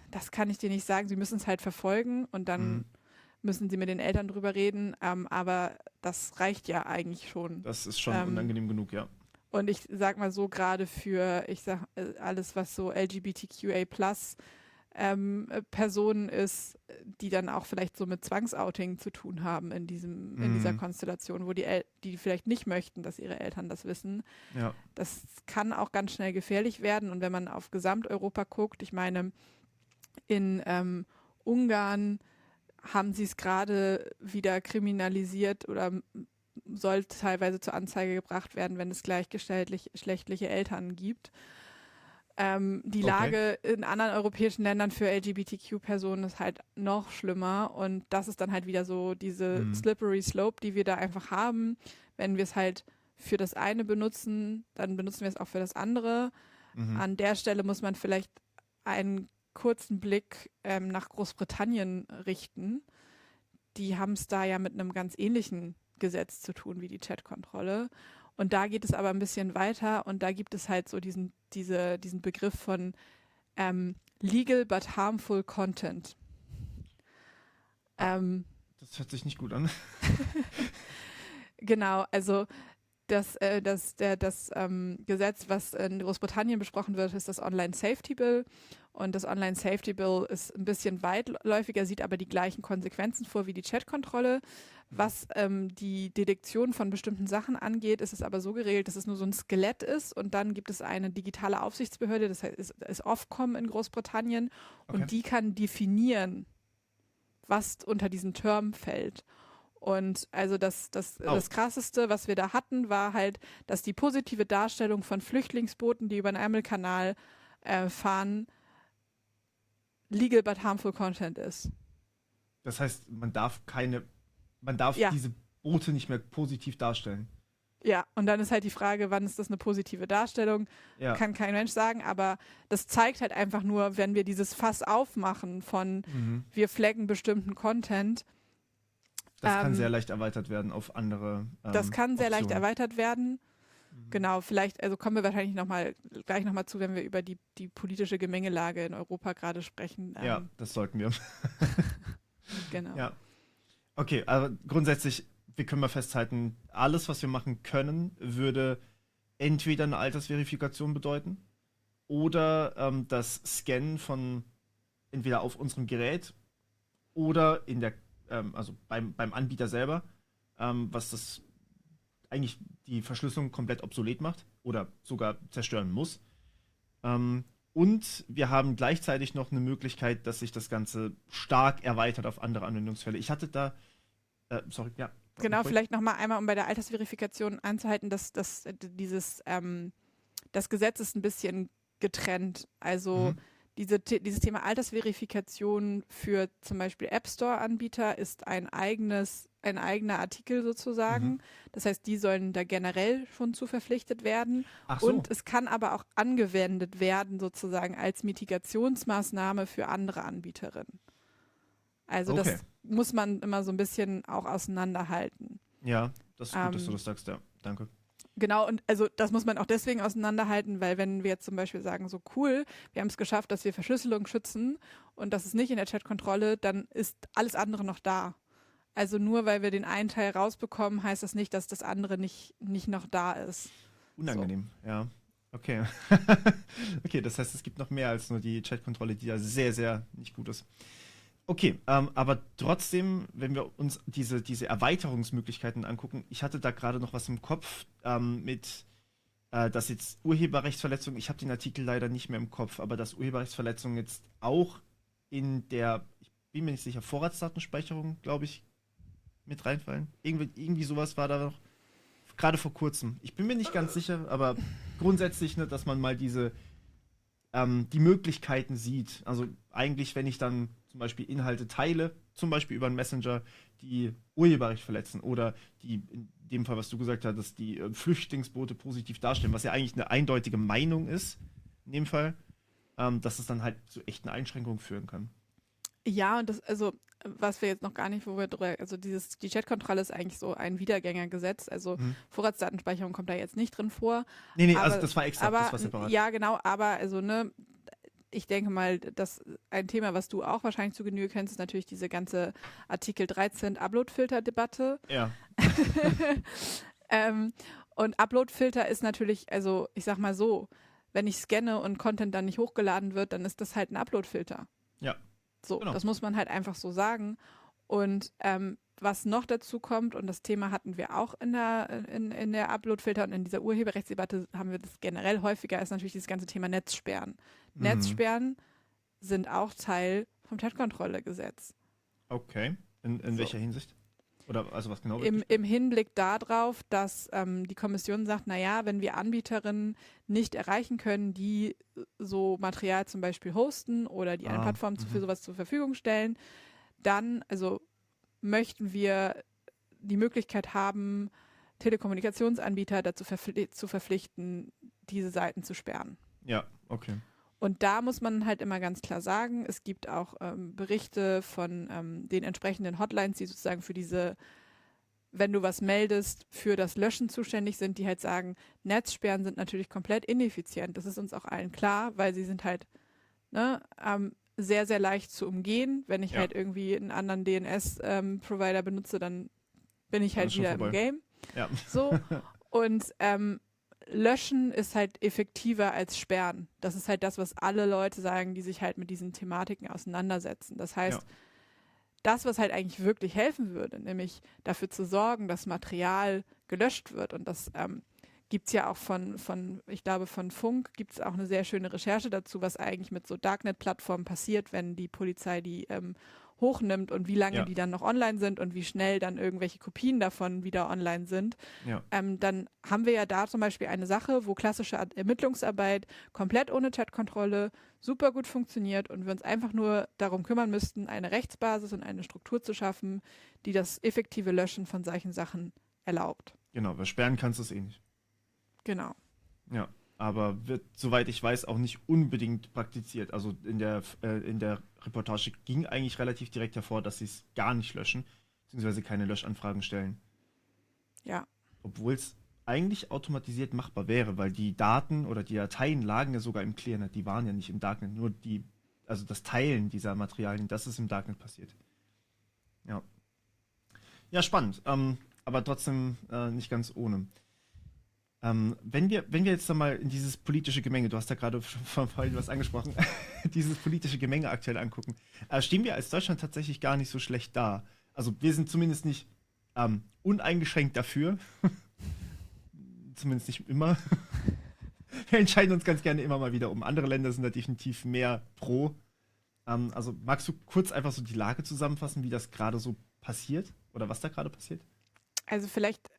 Das kann ich dir nicht sagen. Sie müssen es halt verfolgen und dann Mhm. müssen sie mit den Eltern drüber reden. Aber das reicht ja eigentlich schon. Das ist schon Ähm, unangenehm genug, ja. und ich sag mal so, gerade für, alles, was so LGBTQA Personen ist, die dann auch vielleicht so mit Zwangsouting zu tun haben in dieser Mhm. Konstellation, wo die vielleicht nicht möchten, dass ihre Eltern das wissen. Ja. Das kann auch ganz schnell gefährlich werden. Und wenn man auf Gesamteuropa guckt, ich meine, in Ungarn haben sie es gerade wieder kriminalisiert oder soll teilweise zur Anzeige gebracht werden, wenn es gleichgeschlechtliche Eltern gibt. Die Okay. Lage in anderen europäischen Ländern für LGBTQ-Personen ist halt noch schlimmer und das ist dann halt wieder so diese Mhm. slippery slope, die wir da einfach haben. Wenn wir es halt für das eine benutzen, dann benutzen wir es auch für das andere. Mhm. An der Stelle muss man vielleicht einen kurzen Blick nach Großbritannien richten. Die haben es da ja mit einem ganz ähnlichen Gesetz zu tun wie die Chatkontrolle. Und da geht es aber ein bisschen weiter und da gibt es halt so diesen Begriff von legal but harmful content. Ah, Ähm, das hört sich nicht gut an. genau, also das Gesetz, was in Großbritannien besprochen wird, ist das Online Safety Bill. Und das Online Safety Bill ist ein bisschen weitläufiger, sieht aber die gleichen Konsequenzen vor wie die Chatkontrolle. Was die Detektion von bestimmten Sachen angeht, ist es aber so geregelt, dass es nur so ein Skelett ist und dann gibt es eine digitale Aufsichtsbehörde, das heißt, ist Ofcom in Großbritannien und die kann definieren, was unter diesen Term fällt. Und also das Krasseste, was wir da hatten, war halt, dass die positive Darstellung von Flüchtlingsbooten, die über den Ärmelkanal fahren, legal but harmful content ist. Das heißt, man darf diese Boote nicht mehr positiv darstellen. Ja, und dann ist halt die Frage, wann ist das eine positive Darstellung? Ja. Kann kein Mensch sagen, aber das zeigt halt einfach nur, wenn wir dieses Fass aufmachen von wir flaggen bestimmten Content. Das kann sehr leicht erweitert werden auf andere Das kann sehr leicht erweitert werden. Genau, vielleicht, also kommen wir wahrscheinlich gleich nochmal zu, wenn wir über die politische Gemengelage in Europa gerade sprechen. Ja, das sollten wir. Genau. Ja. Okay, aber grundsätzlich, wir können mal festhalten, alles, was wir machen können, würde entweder eine Altersverifikation bedeuten oder das Scannen von entweder auf unserem Gerät oder also beim Anbieter selber, was das eigentlich die Verschlüsselung komplett obsolet macht oder sogar zerstören muss. Und wir haben gleichzeitig noch eine Möglichkeit, dass sich das Ganze stark erweitert auf andere Anwendungsfälle. Ich hatte da, Genau, vielleicht nochmal einmal, um bei der Altersverifikation anzuhalten, dass das Gesetz ist ein bisschen getrennt. Also dieses Thema Altersverifikation für zum Beispiel App Store-Anbieter ist ein eigener Artikel sozusagen. Das heißt, die sollen da generell schon zu verpflichtet werden. Ach so. Und es kann aber auch angewendet werden sozusagen als Mitigationsmaßnahme für andere Anbieterinnen. Also das muss man immer so ein bisschen auch auseinanderhalten. Ja, das ist gut, dass du das sagst, ja. Danke. Genau, und also das muss man auch deswegen auseinanderhalten, weil wenn wir jetzt zum Beispiel sagen, so cool, wir haben es geschafft, dass wir Verschlüsselung schützen und das ist nicht in der Chatkontrolle, dann ist alles andere noch da. Also nur weil wir den einen Teil rausbekommen, heißt das nicht, dass das andere nicht noch da ist. Unangenehm, ja. Okay. Okay, das heißt, es gibt noch mehr als nur die Chatkontrolle, die ja sehr, sehr nicht gut ist. Okay, aber trotzdem, wenn wir uns diese Erweiterungsmöglichkeiten angucken, ich hatte da gerade noch was im Kopf dass jetzt Urheberrechtsverletzung, ich habe den Artikel leider nicht mehr im Kopf, aber dass Urheberrechtsverletzungen jetzt auch in der, ich bin mir nicht sicher, Vorratsdatenspeicherung, glaube ich, mit reinfallen. Irgendwie sowas war da noch, gerade vor kurzem. Ich bin mir nicht ganz sicher, aber grundsätzlich, ne, dass man mal die Möglichkeiten sieht. Also eigentlich, wenn ich dann zum Beispiel Inhalte teile, zum Beispiel über einen Messenger, die Urheberrecht verletzen oder die, in dem Fall, was du gesagt hast, dass die Flüchtlingsboote positiv darstellen, was ja eigentlich eine eindeutige Meinung ist, in dem Fall, dass es dann halt zu echten Einschränkungen führen kann. Ja, und was wir jetzt noch gar nicht, die Chatkontrolle ist eigentlich so ein Wiedergängergesetz, also Vorratsdatenspeicherung kommt da jetzt nicht drin vor. Nee, aber, also das war extra, das war separat. Ja, genau, aber also, ne, ich denke mal, dass ein Thema, was du auch wahrscheinlich zu Genüge kennst, ist natürlich diese ganze Artikel 13 Upload-Filter-Debatte. Ja. Und Upload-Filter ist natürlich, also ich sag mal so, wenn ich scanne und Content dann nicht hochgeladen wird, dann ist das halt ein Upload-Filter. Ja. So, genau. Das muss man halt einfach so sagen. Und was noch dazu kommt, und das Thema hatten wir auch in der Upload-Filter und in dieser Urheberrechtsdebatte haben wir das generell häufiger, ist natürlich dieses ganze Thema Netzsperren. Netzsperren sind auch Teil vom Chatkontrolle-Gesetz. Okay. In welcher Hinsicht? Oder also was genau? Im Hinblick darauf, dass die Kommission sagt, naja, wenn wir Anbieterinnen nicht erreichen können, die so Material zum Beispiel hosten oder die eine Plattform für sowas zur Verfügung stellen, dann möchten wir die Möglichkeit haben, Telekommunikationsanbieter dazu zu verpflichten, diese Seiten zu sperren. Ja, okay. Und da muss man halt immer ganz klar sagen, es gibt auch Berichte von den entsprechenden Hotlines, die sozusagen für wenn du was meldest, für das Löschen zuständig sind, die halt sagen, Netzsperren sind natürlich komplett ineffizient. Das ist uns auch allen klar, weil sie sind halt sehr, sehr leicht zu umgehen. Wenn ich halt irgendwie einen anderen DNS-Provider benutze, dann bin ich halt wieder im Game. Ja. So. Und Löschen ist halt effektiver als Sperren. Das ist halt das, was alle Leute sagen, die sich halt mit diesen Thematiken auseinandersetzen. Das heißt, Ja. das, was halt eigentlich wirklich helfen würde, nämlich dafür zu sorgen, dass Material gelöscht wird. Und das gibt es ja auch ich glaube, von Funk gibt es auch eine sehr schöne Recherche dazu, was eigentlich mit so Darknet-Plattformen passiert, wenn die Polizei die hochnimmt und wie lange Ja. die dann noch online sind und wie schnell dann irgendwelche Kopien davon wieder online sind. Ja. Dann haben wir ja da zum Beispiel eine Sache, wo klassische Ermittlungsarbeit komplett ohne Chatkontrolle super gut funktioniert und wir uns einfach nur darum kümmern müssten, eine Rechtsbasis und eine Struktur zu schaffen, die das effektive Löschen von solchen Sachen erlaubt. Genau, weil sperren kannst du es eh nicht. Genau. Ja, aber wird, soweit ich weiß, auch nicht unbedingt praktiziert. Also in der Reportage ging eigentlich relativ direkt hervor, dass sie es gar nicht löschen, beziehungsweise keine Löschanfragen stellen. Ja. Obwohl es eigentlich automatisiert machbar wäre, weil die Daten oder die Dateien lagen ja sogar im Clearnet, die waren ja nicht im Darknet, nur also das Teilen dieser Materialien, das ist im Darknet passiert. Ja. Ja, spannend, aber trotzdem nicht ganz ohne. Wenn wir jetzt mal in dieses politische Gemenge, du hast ja gerade vorhin was angesprochen, dieses politische Gemenge aktuell angucken, stehen wir als Deutschland tatsächlich gar nicht so schlecht da. Also wir sind zumindest nicht uneingeschränkt dafür. Zumindest nicht immer. Wir entscheiden uns ganz gerne immer mal wieder um. Andere Länder sind da definitiv mehr pro. Also magst du kurz einfach so die Lage zusammenfassen, wie das gerade so passiert? Oder was da gerade passiert? Also vielleicht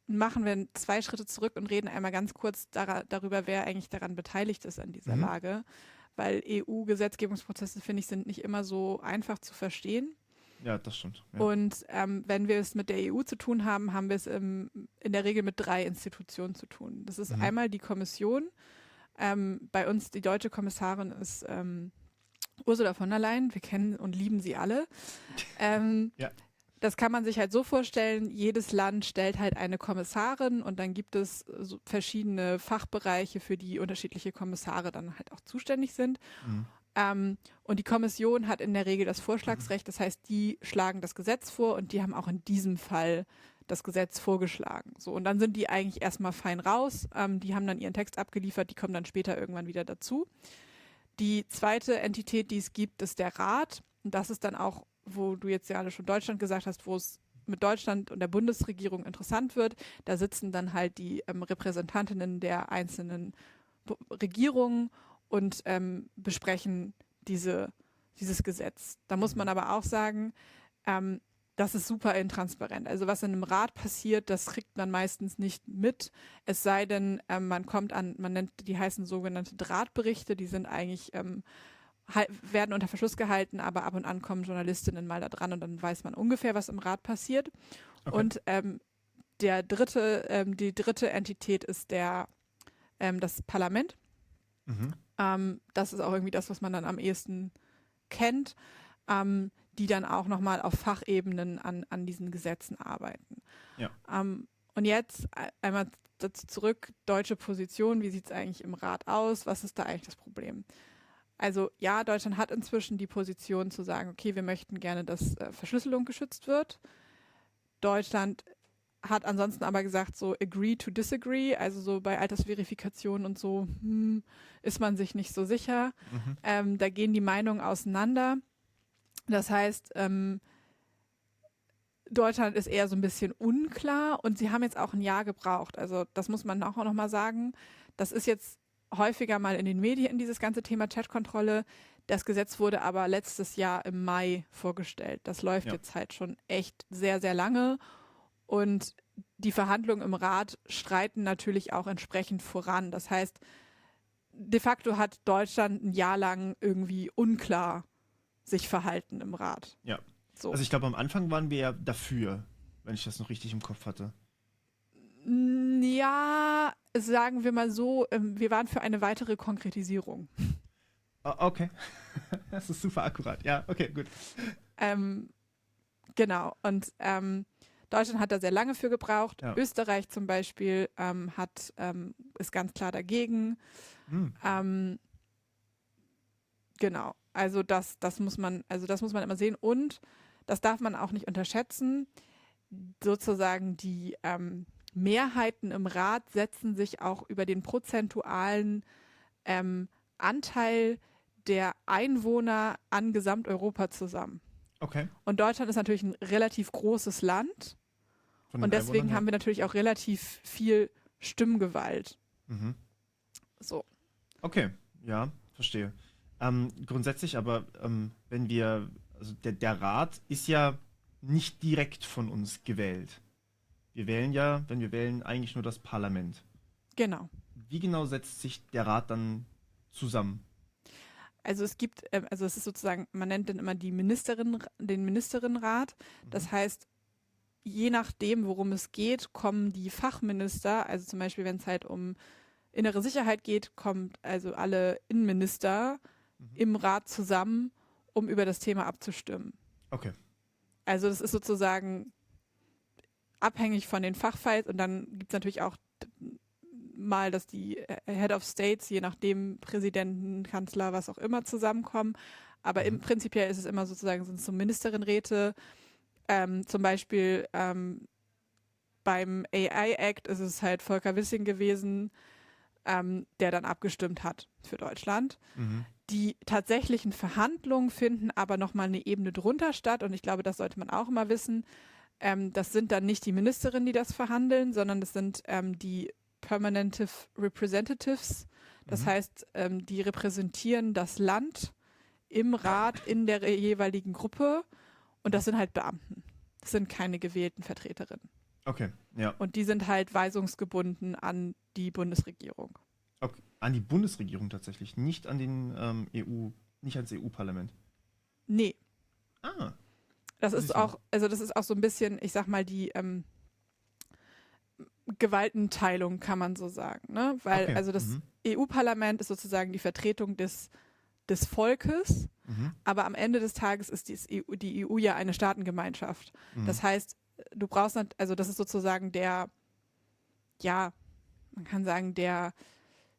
machen wir 2 Schritte zurück und reden einmal ganz kurz darüber, wer eigentlich daran beteiligt ist an dieser Lage. Weil EU-Gesetzgebungsprozesse, finde ich, sind nicht immer so einfach zu verstehen. Ja, das stimmt. Ja. Und wenn wir es mit der EU zu tun haben, haben wir es in der Regel mit 3 Institutionen zu tun. Das ist einmal die Kommission. Bei uns die deutsche Kommissarin ist Ursula von der Leyen. Wir kennen und lieben sie alle. Ja. Das kann man sich halt so vorstellen, jedes Land stellt halt eine Kommissarin und dann gibt es so verschiedene Fachbereiche, für die unterschiedliche Kommissare dann halt auch zuständig sind. Und die Kommission hat in der Regel das Vorschlagsrecht, das heißt, die schlagen das Gesetz vor und die haben auch in diesem Fall das Gesetz vorgeschlagen. So, und dann sind die eigentlich erstmal fein raus, die haben dann ihren Text abgeliefert, die kommen dann später irgendwann wieder dazu. Die zweite Entität, die es gibt, ist der Rat und das ist dann auch, wo du jetzt gerade schon Deutschland gesagt hast, wo es mit Deutschland und der Bundesregierung interessant wird. Da sitzen dann halt die Repräsentantinnen der einzelnen Regierungen und besprechen dieses Gesetz. Da muss man aber auch sagen, das ist super intransparent. Also was in einem Rat passiert, das kriegt man meistens nicht mit. Es sei denn, man nennt die heißen sogenannte Drahtberichte, die sind eigentlich werden unter Verschluss gehalten, aber ab und an kommen Journalistinnen mal da dran und dann weiß man ungefähr, was im Rat passiert. Okay. Und die dritte Entität ist das Parlament. Das ist auch irgendwie das, was man dann am ehesten kennt, die dann auch nochmal auf Fachebenen an diesen Gesetzen arbeiten. Ja. Und jetzt einmal dazu zurück, deutsche Position, wie sieht es eigentlich im Rat aus? Was ist da eigentlich das Problem? Also ja, Deutschland hat inzwischen die Position zu sagen, okay, wir möchten gerne, dass Verschlüsselung geschützt wird. Deutschland hat ansonsten aber gesagt, so agree to disagree, also so bei Altersverifikation und so ist man sich nicht so sicher. Da gehen die Meinungen auseinander. Das heißt, Deutschland ist eher so ein bisschen unklar und sie haben jetzt auch ein Jahr gebraucht. Also das muss man auch noch mal sagen. Das ist jetzt häufiger mal in den Medien, dieses ganze Thema Chatkontrolle. Das Gesetz wurde aber letztes Jahr im Mai vorgestellt. Das läuft jetzt halt schon echt sehr, sehr lange. Und die Verhandlungen im Rat schreiten natürlich auch entsprechend voran. Das heißt, de facto hat Deutschland ein Jahr lang irgendwie unklar sich verhalten im Rat. Ja. So. Also ich glaube, am Anfang waren wir ja dafür, wenn ich das noch richtig im Kopf hatte. Ja, sagen wir mal so, wir waren für eine weitere Konkretisierung. Okay. Das ist super akkurat. Ja, okay, gut. Genau. Und Deutschland hat da sehr lange für gebraucht. Ja. Österreich zum Beispiel ist ganz klar dagegen. Genau. Also das muss man immer sehen. Und das darf man auch nicht unterschätzen. Sozusagen die Mehrheiten im Rat setzen sich auch über den prozentualen Anteil der Einwohner an Gesamteuropa zusammen. Okay. Und Deutschland ist natürlich ein relativ großes Land Von den und deswegen Einwohnern her? haben wir natürlich auch relativ viel Stimmgewalt. Mhm. So. Okay, ja, verstehe. Grundsätzlich aber, wenn wir, also der Rat ist ja nicht direkt von uns gewählt. Wir wählen ja, wenn wir wählen, eigentlich nur das Parlament. Genau. Wie genau setzt sich der Rat dann zusammen? Also es gibt, also es ist sozusagen, man nennt dann immer den Ministerinnenrat. Das heißt, je nachdem, worum es geht, kommen die Fachminister, also zum Beispiel, wenn es halt um innere Sicherheit geht, kommt also alle Innenminister im Rat zusammen, um über das Thema abzustimmen. Okay. Also das ist sozusagen abhängig von den Fachfiles und dann gibt es natürlich auch mal, dass die Head of States, je nachdem Präsidenten, Kanzler, was auch immer, zusammenkommen. Aber im prinzipiell ist es immer sozusagen, sind es so Ministerinnenräte. Zum Beispiel beim AI-Act ist es halt Volker Wissing gewesen, der dann abgestimmt hat für Deutschland. Mhm. Die tatsächlichen Verhandlungen finden aber nochmal eine Ebene drunter statt und ich glaube, das sollte man auch immer wissen. Das sind dann nicht die Ministerinnen, die das verhandeln, sondern das sind die Permanent Representatives. Das heißt, die repräsentieren das Land im Rat in der jeweiligen Gruppe und das sind halt Beamten. Das sind keine gewählten Vertreterinnen. Okay, ja. Und die sind halt weisungsgebunden an die Bundesregierung. Okay. An die Bundesregierung tatsächlich, nicht an den nicht ans EU-Parlament. Nee. Ah. Das ist auch so ein bisschen, ich sag mal, die Gewaltenteilung, kann man so sagen. Ne? Weil Okay. also das EU-Parlament ist sozusagen die Vertretung des Volkes, aber am Ende des Tages ist die EU ja eine Staatengemeinschaft. Das heißt, du brauchst, also das ist sozusagen der, ja, man kann sagen, der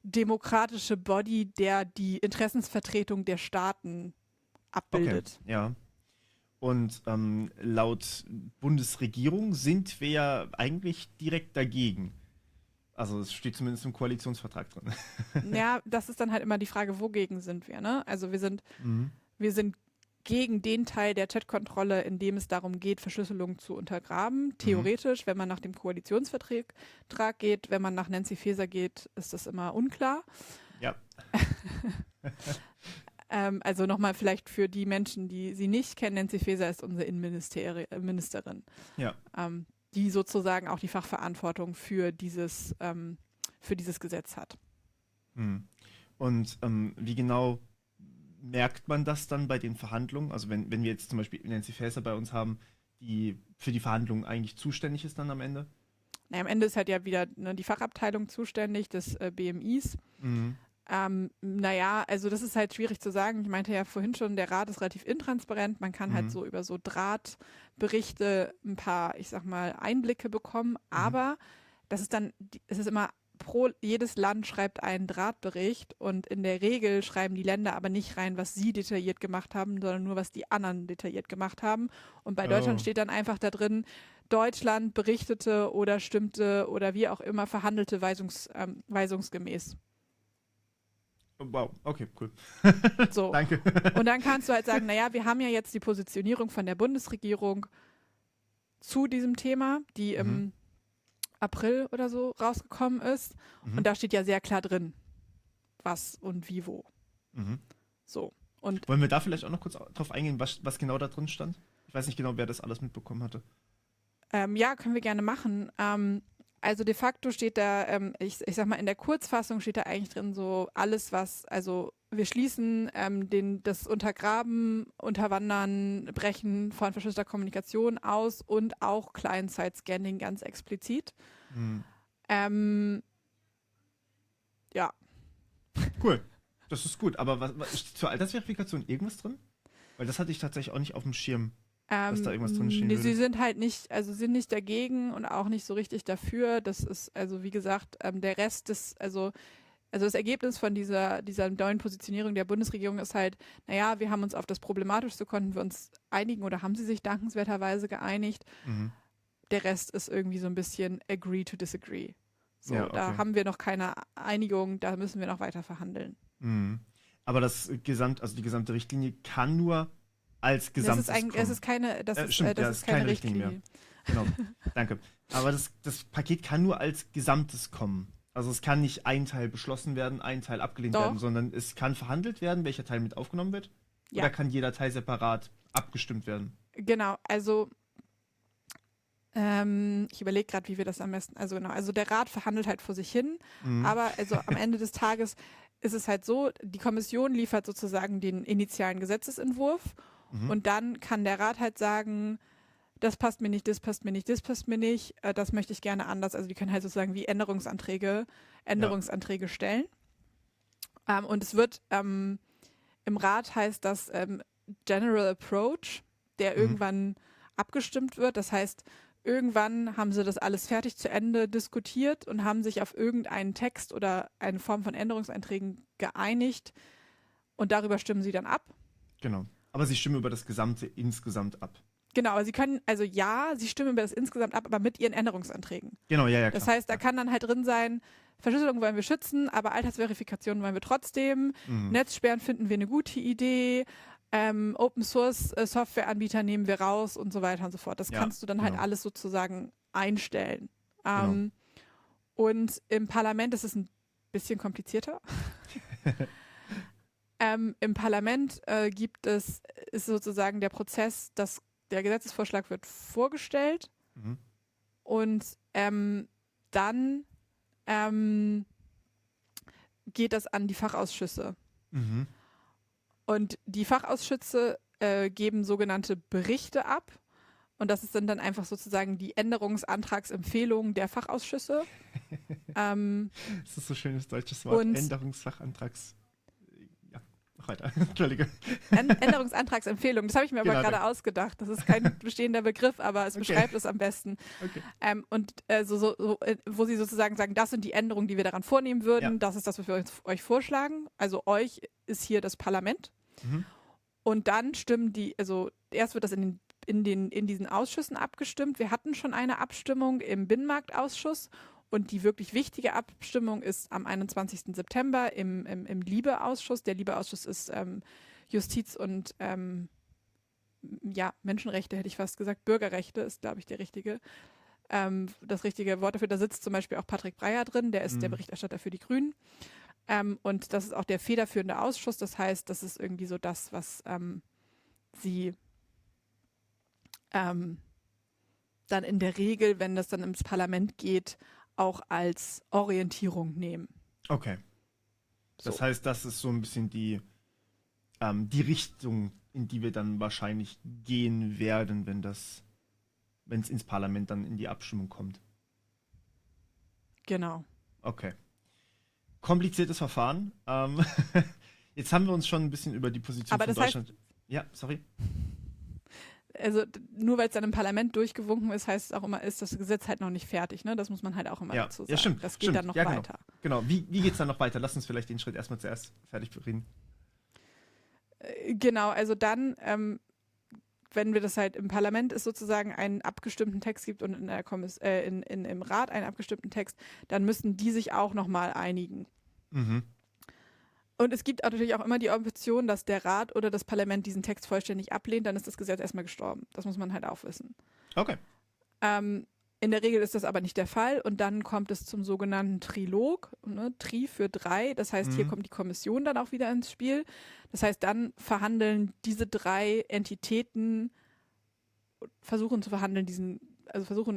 demokratische Body, der die Interessensvertretung der Staaten abbildet. Okay, ja. Und laut Bundesregierung sind wir ja eigentlich direkt dagegen. Also es steht zumindest im Koalitionsvertrag drin. Ja, das ist dann halt immer die Frage, wogegen sind wir, ne? Also wir sind gegen den Teil der Chatkontrolle, in dem es darum geht, Verschlüsselung zu untergraben. Theoretisch, wenn man nach dem Koalitionsvertrag geht, wenn man nach Nancy Faeser geht, ist das immer unklar. Ja. Also nochmal vielleicht für die Menschen, die sie nicht kennen, Nancy Faeser ist unsere Innenministerin, Ja. die sozusagen auch die Fachverantwortung für dieses Gesetz hat. Und wie genau merkt man das dann bei den Verhandlungen? Also wenn wir jetzt zum Beispiel Nancy Faeser bei uns haben, die für die Verhandlungen eigentlich zuständig ist dann am Ende? Naja, am Ende ist halt ja wieder die Fachabteilung zuständig des BMIs. Naja, also das ist halt schwierig zu sagen. Ich meinte ja vorhin schon, der Rat ist relativ intransparent. Man kann halt so über so Drahtberichte ein paar, ich sag mal, Einblicke bekommen. Aber das ist dann, es ist immer jedes Land schreibt einen Drahtbericht und in der Regel schreiben die Länder aber nicht rein, was sie detailliert gemacht haben, sondern nur, was die anderen detailliert gemacht haben. Und bei Deutschland steht dann einfach da drin, Deutschland berichtete oder stimmte oder wie auch immer verhandelte weisungsgemäß. Wow, okay, cool. So. Danke. Und dann kannst du halt sagen, naja, wir haben ja jetzt die Positionierung von der Bundesregierung zu diesem Thema, die im April oder so rausgekommen ist. Und da steht ja sehr klar drin, was und wie wo. So. Und wollen wir da vielleicht auch noch kurz drauf eingehen, was genau da drin stand? Ich weiß nicht genau, wer das alles mitbekommen hatte. Ja, können wir gerne machen. Also de facto steht da, ich sag mal, in der Kurzfassung steht da eigentlich drin so alles, was, also wir schließen das Untergraben, Unterwandern, Brechen von verschlüsselter Kommunikation aus und auch Client-Side-Scanning ganz explizit. Ja. Cool, das ist gut. Aber was ist zur Altersverifikation irgendwas drin? Weil das hatte ich tatsächlich auch nicht auf dem Schirm. Dass da irgendwas drin stehen würde. Sie sind halt nicht, also sind nicht dagegen und auch nicht so richtig dafür. Das ist, also wie gesagt, der Rest des, also das Ergebnis von dieser neuen Positionierung der Bundesregierung ist halt, naja, wir haben uns auf das Problematischste, konnten wir uns einigen oder haben sie sich dankenswerterweise geeinigt. der Rest ist irgendwie so ein bisschen agree to disagree. So, Ja, okay. da haben wir noch keine Einigung, da müssen wir noch weiter verhandeln. Mhm. Aber die gesamte Richtlinie kann nur als Gesamtes kommen. Es ist keine, Stimmt, das ja, ist keine Richtlinie Richtlinie. mehr. Genau, danke. Aber das Paket kann nur als Gesamtes kommen. Also es kann nicht ein Teil beschlossen werden, ein Teil abgelehnt Doch. werden, sondern es kann verhandelt werden, welcher Teil mit aufgenommen wird. Ja. Oder kann jeder Teil separat abgestimmt werden? Genau, also ich überlege gerade, wie wir das am besten, also genau, also der Rat verhandelt halt vor sich hin, Mhm. aber also am Ende des Tages ist es halt so, die Kommission liefert sozusagen den initialen Gesetzesentwurf Mhm. und dann kann der Rat halt sagen, das passt mir nicht, das passt mir nicht, das passt mir nicht, das möchte ich gerne anders. Also die können halt sozusagen wie Änderungsanträge stellen. Und es wird im Rat heißt das General Approach, der irgendwann abgestimmt wird. Das heißt, irgendwann haben sie das alles fertig zu Ende diskutiert und haben sich auf irgendeinen Text oder eine Form von Änderungsanträgen geeinigt und darüber stimmen sie dann ab. Genau. Aber sie stimmen über das Gesamte insgesamt ab. Genau, aber sie können, also ja, sie stimmen über das insgesamt ab, aber mit ihren Änderungsanträgen. Genau, ja, klar. Das heißt, da kann dann halt drin sein, Verschlüsselung wollen wir schützen, aber Altersverifikation wollen wir trotzdem. Netzsperren finden wir eine gute Idee. Open Source Softwareanbieter nehmen wir raus und so weiter und so fort. Das kannst du dann halt alles sozusagen einstellen. Genau. Und im Parlament ist es ein bisschen komplizierter. Im Parlament ist sozusagen der Prozess, dass der Gesetzesvorschlag wird vorgestellt und dann geht das an die Fachausschüsse. Mhm. Und die Fachausschüsse geben sogenannte Berichte ab. Und das sind dann einfach sozusagen die Änderungsantragsempfehlungen der Fachausschüsse. Das ist so ein schönes deutsches Wort. Änderungsfachantrags. Ja, mach weiter. Entschuldige. Änderungsantragsempfehlung, das habe ich mir aber Genau. gerade ausgedacht. Das ist kein bestehender Begriff, aber es beschreibt es am besten. Okay. Wo sie sozusagen sagen, das sind die Änderungen, die wir daran vornehmen würden, das ist das, was wir euch vorschlagen. Also euch ist hier das Parlament. Und dann stimmen erst wird das in diesen Ausschüssen abgestimmt. Wir hatten schon eine Abstimmung im Binnenmarktausschuss und die wirklich wichtige Abstimmung ist am 21. September im LIBE-Ausschuss. Der LIBE-Ausschuss ist Justiz und Menschenrechte, hätte ich fast gesagt. Bürgerrechte ist, glaube ich, das richtige Wort dafür. Da sitzt zum Beispiel auch Patrick Breyer drin, der ist der Berichterstatter für die Grünen. Und das ist auch der federführende Ausschuss. Das heißt, das ist irgendwie so das, was sie dann in der Regel, wenn das dann ins Parlament geht, auch als Orientierung nehmen. Okay. Das heißt, das ist so ein bisschen die Richtung, in die wir dann wahrscheinlich gehen werden, wenn es ins Parlament dann in die Abstimmung kommt. Genau. Okay. Kompliziertes Verfahren. Jetzt haben wir uns schon ein bisschen über die Position von Deutschland... Ja, sorry. Also nur weil es dann im Parlament durchgewunken ist, heißt es auch immer, ist das Gesetz halt noch nicht fertig. Ne? Das muss man halt auch immer dazu sagen. Ja, stimmt. Das geht dann noch weiter. Genau. Wie geht es dann noch weiter? Lass uns vielleicht den Schritt erstmal zuerst fertig reden. Genau, also dann, wenn wir das halt im Parlament ist sozusagen einen abgestimmten Text gibt und im Rat einen abgestimmten Text, dann müssen die sich auch nochmal einigen. Und es gibt natürlich auch immer die Option, dass der Rat oder das Parlament diesen Text vollständig ablehnt, dann ist das Gesetz erstmal gestorben. Das muss man halt auch wissen. Okay. In der Regel ist das aber nicht der Fall und dann kommt es zum sogenannten Trilog, ne? Tri für 3. Das heißt, hier kommt die Kommission dann auch wieder ins Spiel. Das heißt, dann verhandeln diese 3 Entitäten, versuchen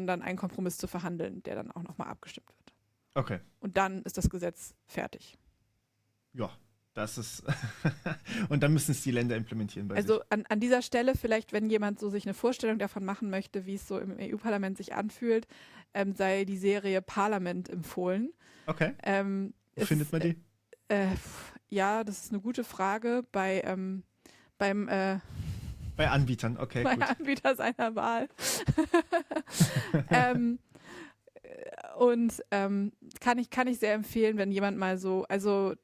dann einen Kompromiss zu verhandeln, der dann auch nochmal abgestimmt wird. Okay. Und dann ist das Gesetz fertig. Ja, das ist... Und dann müssen es die Länder implementieren bei sich. Also an dieser Stelle vielleicht, wenn jemand so sich eine Vorstellung davon machen möchte, wie es so im EU-Parlament sich anfühlt, sei die Serie Parliament empfohlen. Okay. Wo findet man die? Ja, das ist eine gute Frage. Bei Anbietern, okay, bei gut. Anbieter seiner Wahl. kann ich sehr empfehlen, wenn jemand mal so, also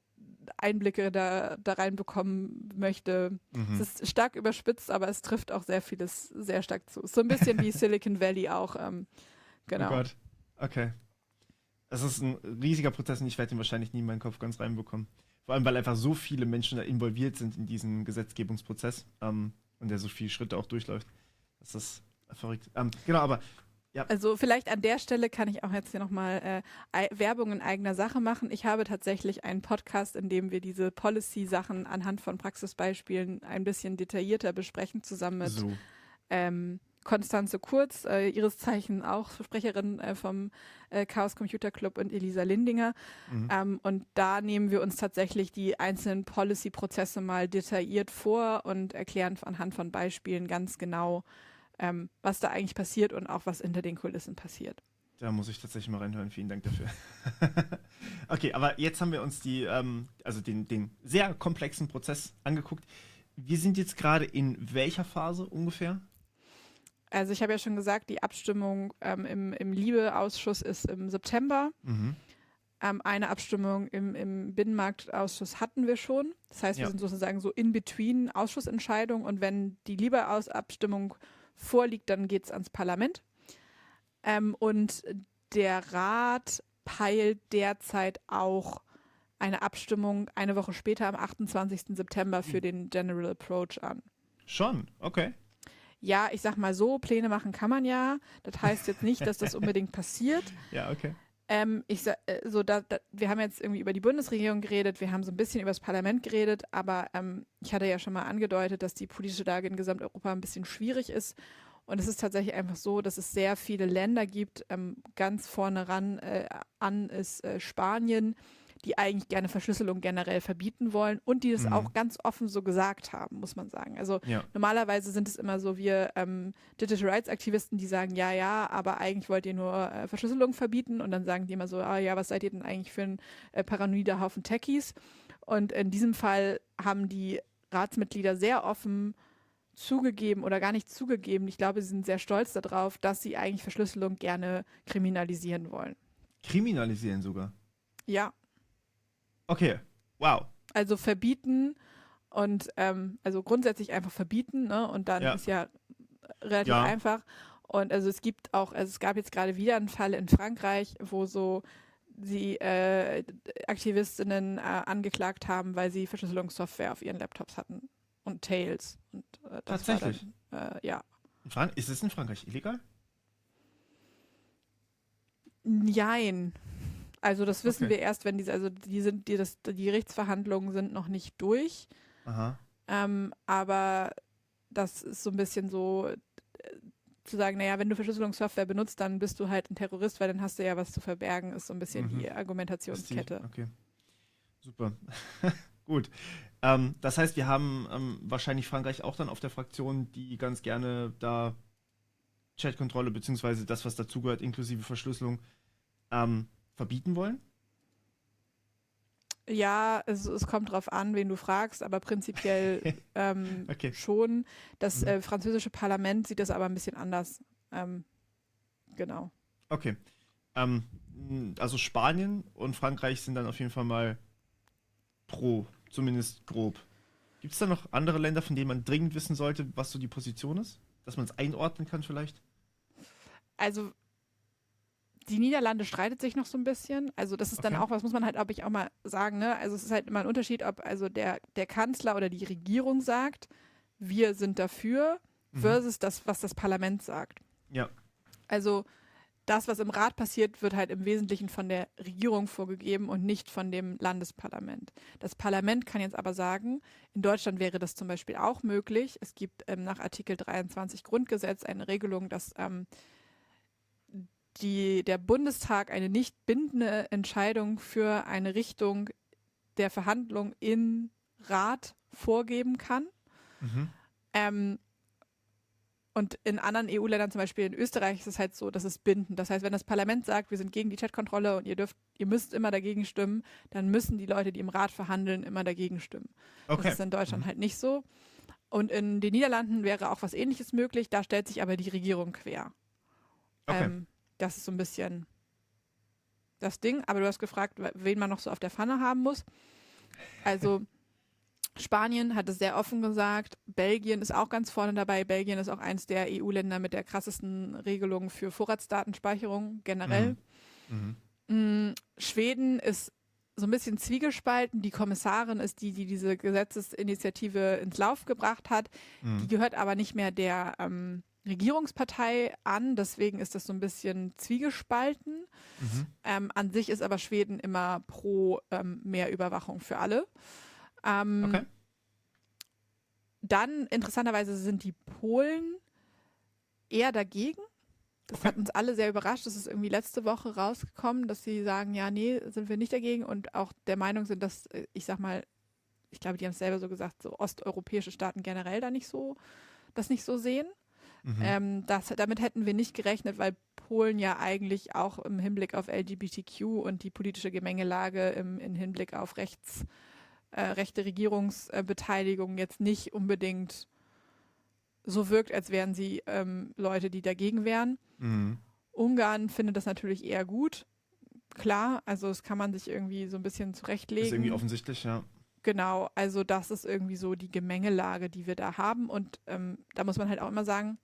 Einblicke da reinbekommen möchte. Es ist stark überspitzt, aber es trifft auch sehr vieles sehr stark zu. So ein bisschen wie Silicon Valley auch. Genau. Oh Gott. Okay. Das ist ein riesiger Prozess und ich werde ihn wahrscheinlich nie in meinen Kopf ganz reinbekommen. Vor allem, weil einfach so viele Menschen da involviert sind in diesen Gesetzgebungsprozess und der so viele Schritte auch durchläuft. Das ist verrückt. Genau, aber ja. Also vielleicht an der Stelle kann ich auch jetzt hier nochmal Werbung in eigener Sache machen. Ich habe tatsächlich einen Podcast, in dem wir diese Policy-Sachen anhand von Praxisbeispielen ein bisschen detaillierter besprechen, zusammen mit So. Konstanze Kurz, ihres Zeichen auch Sprecherin vom Chaos Computer Club, und Elisa Lindinger. Und da nehmen wir uns tatsächlich die einzelnen Policy-Prozesse mal detailliert vor und erklären anhand von Beispielen ganz genau, was da eigentlich passiert und auch was hinter den Kulissen passiert. Da muss ich tatsächlich mal reinhören. Vielen Dank dafür. Okay, aber jetzt haben wir uns den sehr komplexen Prozess angeguckt. Wir sind jetzt gerade in welcher Phase ungefähr? Also ich habe ja schon gesagt, die Abstimmung im Liebe-Ausschuss ist im September. Eine Abstimmung im Binnenmarktausschuss hatten wir schon. Das heißt, wir sind sozusagen so in between Ausschussentscheidung, und wenn die Liebe-Abstimmung vorliegt, dann geht es ans Parlament. Und der Rat peilt derzeit auch eine Abstimmung eine Woche später, am 28. September, für den General Approach an. Schon, okay. Ja, ich sag mal so, Pläne machen kann man ja. Das heißt jetzt nicht, dass das unbedingt passiert. Ja, okay. Wir haben jetzt irgendwie über die Bundesregierung geredet, wir haben so ein bisschen über das Parlament geredet, aber ich hatte ja schon mal angedeutet, dass die politische Lage in Gesamteuropa ein bisschen schwierig ist. Und es ist tatsächlich einfach so, dass es sehr viele Länder gibt. Ganz vorne an ist Spanien, die eigentlich gerne Verschlüsselung generell verbieten wollen und die das auch ganz offen so gesagt haben, muss man sagen. Also normalerweise sind es immer so wir Digital Rights Aktivisten, die sagen, ja, aber eigentlich wollt ihr nur Verschlüsselung verbieten, und dann sagen die immer so, was seid ihr denn eigentlich für ein paranoider Haufen Techies? Und in diesem Fall haben die Ratsmitglieder sehr offen zugegeben oder gar nicht zugegeben, ich glaube, sie sind sehr stolz darauf, dass sie eigentlich Verschlüsselung gerne kriminalisieren wollen. Kriminalisieren sogar? Ja. Okay, wow. Also verbieten und also grundsätzlich einfach verbieten, ne? Und dann ist ja relativ einfach. Und also es gab jetzt gerade wieder einen Fall in Frankreich, wo so die Aktivistinnen angeklagt haben, weil sie Verschlüsselungssoftware auf ihren Laptops hatten und Tails. Und das tatsächlich? War dann, ja. Ist es in Frankreich illegal? Jein. Also das wissen wir erst, wenn die Gerichtsverhandlungen sind noch nicht durch. Aha. Aber das ist so ein bisschen so zu sagen, naja, wenn du Verschlüsselungssoftware benutzt, dann bist du halt ein Terrorist, weil dann hast du ja was zu verbergen, ist so ein bisschen die Argumentationskette. Okay, super. Gut. Das heißt, wir haben wahrscheinlich Frankreich auch dann auf der Fraktion, die ganz gerne da Chatkontrolle beziehungsweise das, was dazugehört, inklusive Verschlüsselung, verbieten wollen? Ja, es kommt drauf an, wen du fragst, aber prinzipiell schon. Das französische Parlament sieht das aber ein bisschen anders. Genau. Okay. Also Spanien und Frankreich sind dann auf jeden Fall mal pro, zumindest grob. Gibt es da noch andere Länder, von denen man dringend wissen sollte, was so die Position ist? Dass man es einordnen kann vielleicht? Also die Niederlande streitet sich noch so ein bisschen. Also das ist dann auch, was muss man halt, glaube ich, auch mal sagen, ne? Also es ist halt immer ein Unterschied, ob also der Kanzler oder die Regierung sagt, wir sind dafür, versus das, was das Parlament sagt. Ja. Also das, was im Rat passiert, wird halt im Wesentlichen von der Regierung vorgegeben und nicht von dem Landesparlament. Das Parlament kann jetzt aber sagen, in Deutschland wäre das zum Beispiel auch möglich. Es gibt nach Artikel 23 Grundgesetz eine Regelung, dass der Bundestag eine nicht bindende Entscheidung für eine Richtung der Verhandlung im Rat vorgeben kann. Und in anderen EU-Ländern, zum Beispiel in Österreich, ist es halt so, dass es bindend. Das heißt, wenn das Parlament sagt, wir sind gegen die Chatkontrolle und ihr müsst immer dagegen stimmen, dann müssen die Leute, die im Rat verhandeln, immer dagegen stimmen. Okay. Das ist in Deutschland halt nicht so. Und in den Niederlanden wäre auch was Ähnliches möglich, da stellt sich aber die Regierung quer. Okay. Das ist so ein bisschen das Ding. Aber du hast gefragt, wen man noch so auf der Pfanne haben muss. Also Spanien hat es sehr offen gesagt, Belgien ist auch ganz vorne dabei. Belgien ist auch eins der EU-Länder mit der krassesten Regelung für Vorratsdatenspeicherung generell. Mhm. Schweden ist so ein bisschen zwiegespalten. Die Kommissarin ist die diese Gesetzesinitiative ins Lauf gebracht hat. Die Mhm. gehört aber nicht mehr der Regierungspartei an. Deswegen ist das so ein bisschen zwiegespalten. Mhm. An sich ist aber Schweden immer pro mehr Überwachung für alle. Okay. Dann interessanterweise sind die Polen eher dagegen. Das Okay. hat uns alle sehr überrascht. Das ist irgendwie letzte Woche rausgekommen, dass sie sagen, ja, nee, sind wir nicht dagegen und auch der Meinung sind, dass, ich sag mal, ich glaube, die haben es selber so gesagt, so osteuropäische Staaten generell das nicht so sehen. Mhm. Damit hätten wir nicht gerechnet, weil Polen ja eigentlich auch im Hinblick auf LGBTQ und die politische Gemengelage im Hinblick auf rechte Regierungsbeteiligung jetzt nicht unbedingt so wirkt, als wären sie Leute, die dagegen wären. Mhm. Ungarn findet das natürlich eher gut. Klar, also das kann man sich irgendwie so ein bisschen Ist irgendwie zurechtlegen. offensichtlich, ja. Genau, also das ist irgendwie so die Gemengelage, die wir da haben. Und da muss man halt auch immer sagen,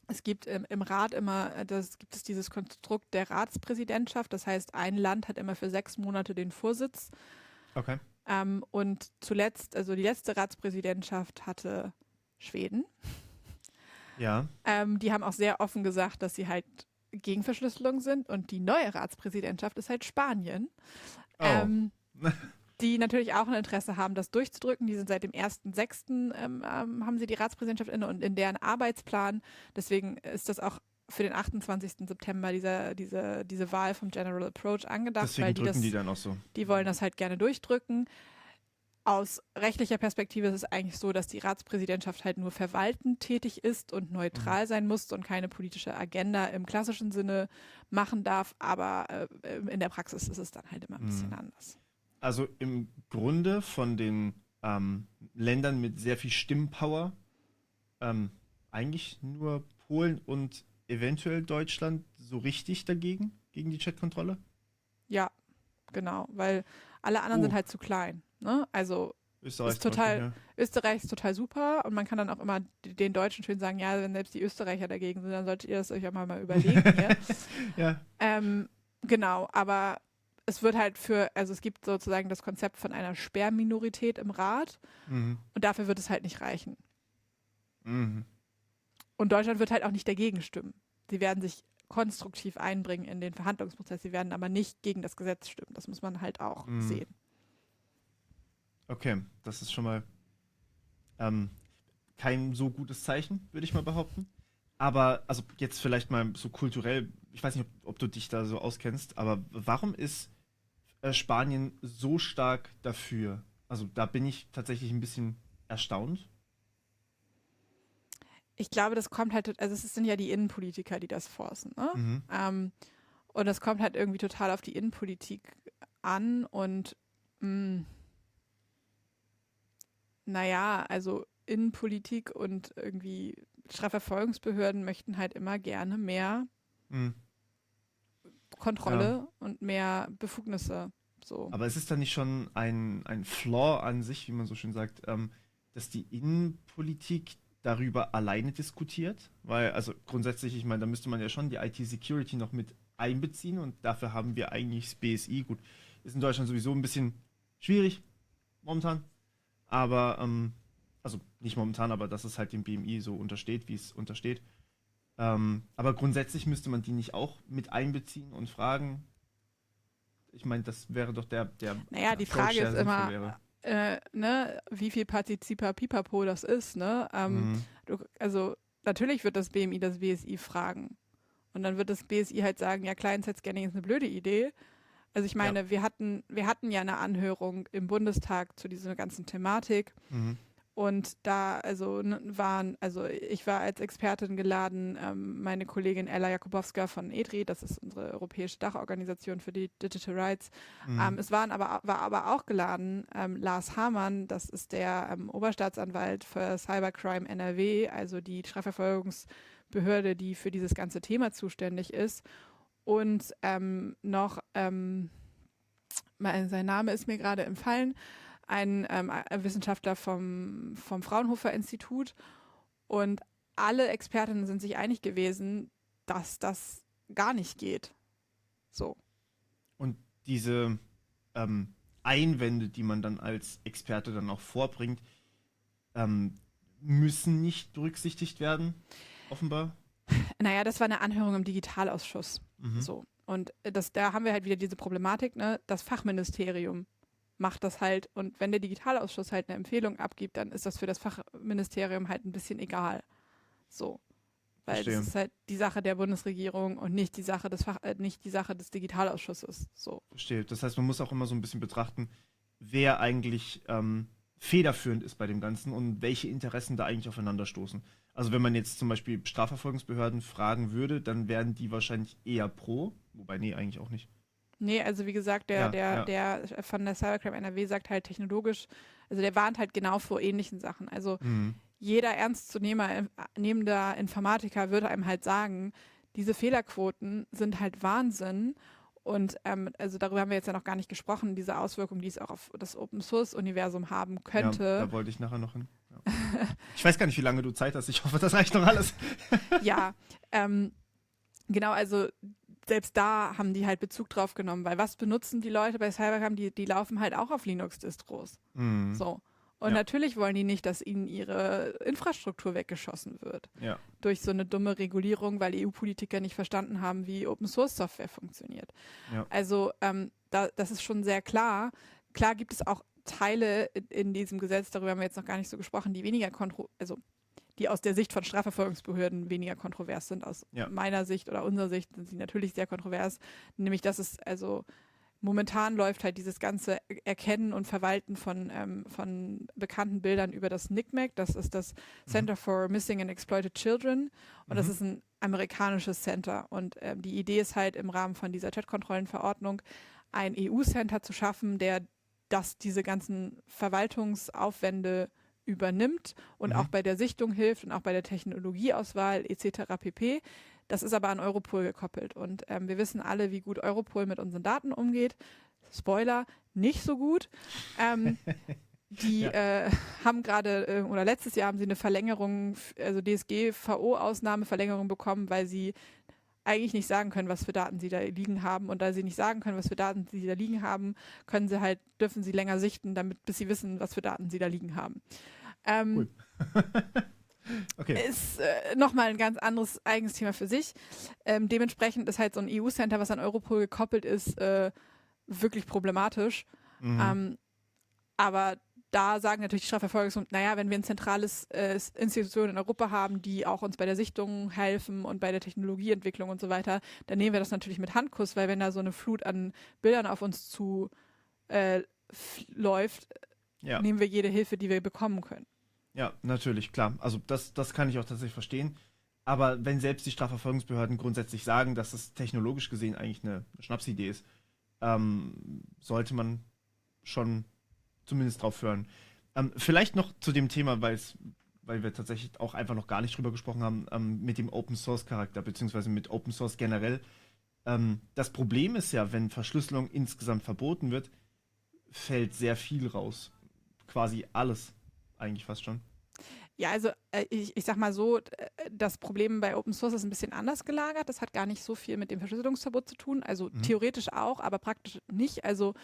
es gibt im Rat immer, gibt es dieses Konstrukt der Ratspräsidentschaft. Das heißt, ein Land hat immer für 6 Monate den Vorsitz. Okay. Und zuletzt, also die letzte Ratspräsidentschaft hatte Schweden. Ja. Die haben auch sehr offen gesagt, dass sie halt gegen Verschlüsselung sind. Und die neue Ratspräsidentschaft ist halt Spanien. Oh. Die natürlich auch ein Interesse haben, das durchzudrücken. Die sind seit dem 1.6. Haben sie die Ratspräsidentschaft inne und in deren Arbeitsplan. Deswegen ist das auch für den 28. September diese Wahl vom General Approach angedacht, Deswegen weil drücken die dann auch so. die wollen das halt gerne durchdrücken. Aus rechtlicher Perspektive ist es eigentlich so, dass die Ratspräsidentschaft halt nur verwaltend tätig ist und neutral sein muss und keine politische Agenda im klassischen Sinne machen darf. Aber in der Praxis ist es dann halt immer ein bisschen anders. Also im Grunde von den Ländern mit sehr viel Stimmpower eigentlich nur Polen und eventuell Deutschland so richtig dagegen, gegen die Chatkontrolle? Ja, genau, weil alle anderen sind Oh, halt zu klein. Ne? Also Österreich ist zum Beispiel, total, ja. Österreich ist total super und man kann dann auch immer den Deutschen schön sagen, ja, wenn selbst die Österreicher dagegen sind, dann solltet ihr das euch auch mal überlegen hier. Ja. Genau, aber es wird halt also es gibt sozusagen das Konzept von einer Sperrminorität im Rat Mhm. und dafür wird es halt nicht reichen. Mhm. Und Deutschland wird halt auch nicht dagegen stimmen. Sie werden sich konstruktiv einbringen in den Verhandlungsprozess, sie werden aber nicht gegen das Gesetz stimmen. Das muss man halt auch Mhm. sehen. Okay, das ist schon mal ähm, kein so gutes Zeichen, würde ich mal behaupten. Aber, also jetzt vielleicht mal so kulturell, ich weiß nicht, ob du dich da so auskennst, aber warum ist Spanien so stark dafür? Also da bin ich tatsächlich ein bisschen erstaunt. Ich glaube, das kommt halt, also es sind ja die Innenpolitiker, die das forcen, ne? Mhm. Und das kommt halt irgendwie total auf die Innenpolitik an und naja, also Innenpolitik und irgendwie Strafverfolgungsbehörden möchten halt immer gerne mehr Mhm. Ja. Kontrolle und mehr Befugnisse. So. Aber ist es dann nicht schon ein Flaw an sich, wie man so schön sagt, dass die Innenpolitik darüber alleine diskutiert? Weil, also grundsätzlich, ich meine, da müsste man ja schon die IT-Security noch mit einbeziehen und dafür haben wir eigentlich das BSI. Gut, ist in Deutschland sowieso ein bisschen schwierig momentan, aber, also nicht momentan, aber dass es halt dem BMI so untersteht, wie es untersteht. Aber grundsätzlich müsste man die nicht auch mit einbeziehen und fragen. Ich meine, das wäre doch der Naja, die Approach, Frage der ist sinnvoll immer, wäre. ne, wie viel Partizipa Pipapo das ist, ne? Mhm. Also natürlich wird das BMI das BSI fragen. Und dann wird das BSI halt sagen, ja, Client-Side-Scanning ist eine blöde Idee. Also ich Ja. meine, wir hatten ja eine Anhörung im Bundestag zu dieser ganzen Thematik. Mhm. Und da also ich war als Expertin geladen, meine Kollegin Ella Jakubowska von EDRI, das ist unsere europäische Dachorganisation für die Digital Rights. Mhm. War aber auch geladen Lars Hamann, das ist der Oberstaatsanwalt für Cybercrime NRW, also die Strafverfolgungsbehörde, die für dieses ganze Thema zuständig ist. Und sein Name ist mir gerade entfallen, ein Wissenschaftler vom Fraunhofer Institut. Und alle Expertinnen sind sich einig gewesen, dass das gar nicht geht. So. Und diese Einwände, die man dann als Experte dann auch vorbringt, müssen nicht berücksichtigt werden, offenbar. Naja, das war eine Anhörung im Digitalausschuss. So. Und da haben wir halt wieder diese Problematik, ne? Das Fachministerium macht das halt. Und wenn der Digitalausschuss halt eine Empfehlung abgibt, dann ist das für das Fachministerium halt ein bisschen egal. So. Weil Verstehe. das ist halt die Sache der Bundesregierung und nicht die Sache des Digitalausschusses. So. Verstehe. Das heißt, man muss auch immer so ein bisschen betrachten, wer eigentlich federführend ist bei dem Ganzen und welche Interessen da eigentlich aufeinanderstoßen. Also wenn man jetzt zum Beispiel Strafverfolgungsbehörden fragen würde, dann wären die wahrscheinlich eher pro, wobei, nee, eigentlich auch nicht. Nee, also wie gesagt, der von der Cybercrime NRW sagt halt technologisch, also der warnt halt genau vor ähnlichen Sachen. Also jeder ernstzunehmender Informatiker würde einem halt sagen, diese Fehlerquoten sind halt Wahnsinn. Und also darüber haben wir jetzt ja noch gar nicht gesprochen, diese Auswirkungen, die es auch auf das Open-Source-Universum haben könnte. Ja, da wollte ich nachher noch hin. Ja. Ich weiß gar nicht, wie lange du Zeit hast. Ich hoffe, das reicht noch alles. Ja, genau, also selbst da haben die halt Bezug drauf genommen, weil was benutzen die Leute bei Cybercrime? Die laufen halt auch auf Linux-Distros. So. Und natürlich wollen die nicht, dass ihnen ihre Infrastruktur weggeschossen wird. Ja. Durch so eine dumme Regulierung, weil EU-Politiker nicht verstanden haben, wie Open-Source-Software funktioniert. Ja. Also das ist schon sehr klar. Klar gibt es auch Teile in diesem Gesetz, darüber haben wir jetzt noch gar nicht so gesprochen, die die aus der Sicht von Strafverfolgungsbehörden weniger kontrovers sind. Aus meiner Sicht oder unserer Sicht sind sie natürlich sehr kontrovers. Nämlich, dass es momentan läuft halt dieses ganze Erkennen und Verwalten von bekannten Bildern über das NCMEC. Das ist das Center for Missing and Exploited Children. Und das ist ein amerikanisches Center. Und die Idee ist halt im Rahmen von dieser Chatkontrollenverordnung ein EU-Center zu schaffen, der diese ganzen Verwaltungsaufwände übernimmt und auch bei der Sichtung hilft und auch bei der Technologieauswahl etc. pp. Das ist aber an Europol gekoppelt und wir wissen alle, wie gut Europol mit unseren Daten umgeht. Spoiler, nicht so gut. Die haben gerade, oder letztes Jahr haben sie eine Verlängerung, also DSGVO-Ausnahmeverlängerung bekommen, weil sie eigentlich nicht sagen können, was für Daten sie da liegen haben. Und da sie nicht sagen können, was für Daten sie da liegen haben, dürfen sie länger sichten, bis sie wissen, was für Daten sie da liegen haben. Cool. Okay. Ist nochmal ein ganz anderes eigenes Thema für sich. Dementsprechend ist halt so ein EU-Center, was an Europol gekoppelt ist, wirklich problematisch. Aber da sagen natürlich die Strafverfolgungsbehörden, naja, wenn wir ein zentrales Institution in Europa haben, die auch uns bei der Sichtung helfen und bei der Technologieentwicklung und so weiter, dann nehmen wir das natürlich mit Handkuss, weil wenn da so eine Flut an Bildern auf uns zu läuft, nehmen wir jede Hilfe, die wir bekommen können. Ja, natürlich, klar. Also das kann ich auch tatsächlich verstehen. Aber wenn selbst die Strafverfolgungsbehörden grundsätzlich sagen, dass es technologisch gesehen eigentlich eine Schnapsidee ist, sollte man schon zumindest drauf hören. Vielleicht noch zu dem Thema, weil wir tatsächlich auch einfach noch gar nicht drüber gesprochen haben, mit dem Open-Source-Charakter, beziehungsweise mit Open-Source generell. Das Problem ist ja, wenn Verschlüsselung insgesamt verboten wird, fällt sehr viel raus. Quasi alles. Eigentlich fast schon. Ja, also ich sag mal so, das Problem bei Open Source ist ein bisschen anders gelagert. Das hat gar nicht so viel mit dem Verschlüsselungsverbot zu tun. Also theoretisch auch, aber praktisch nicht. Also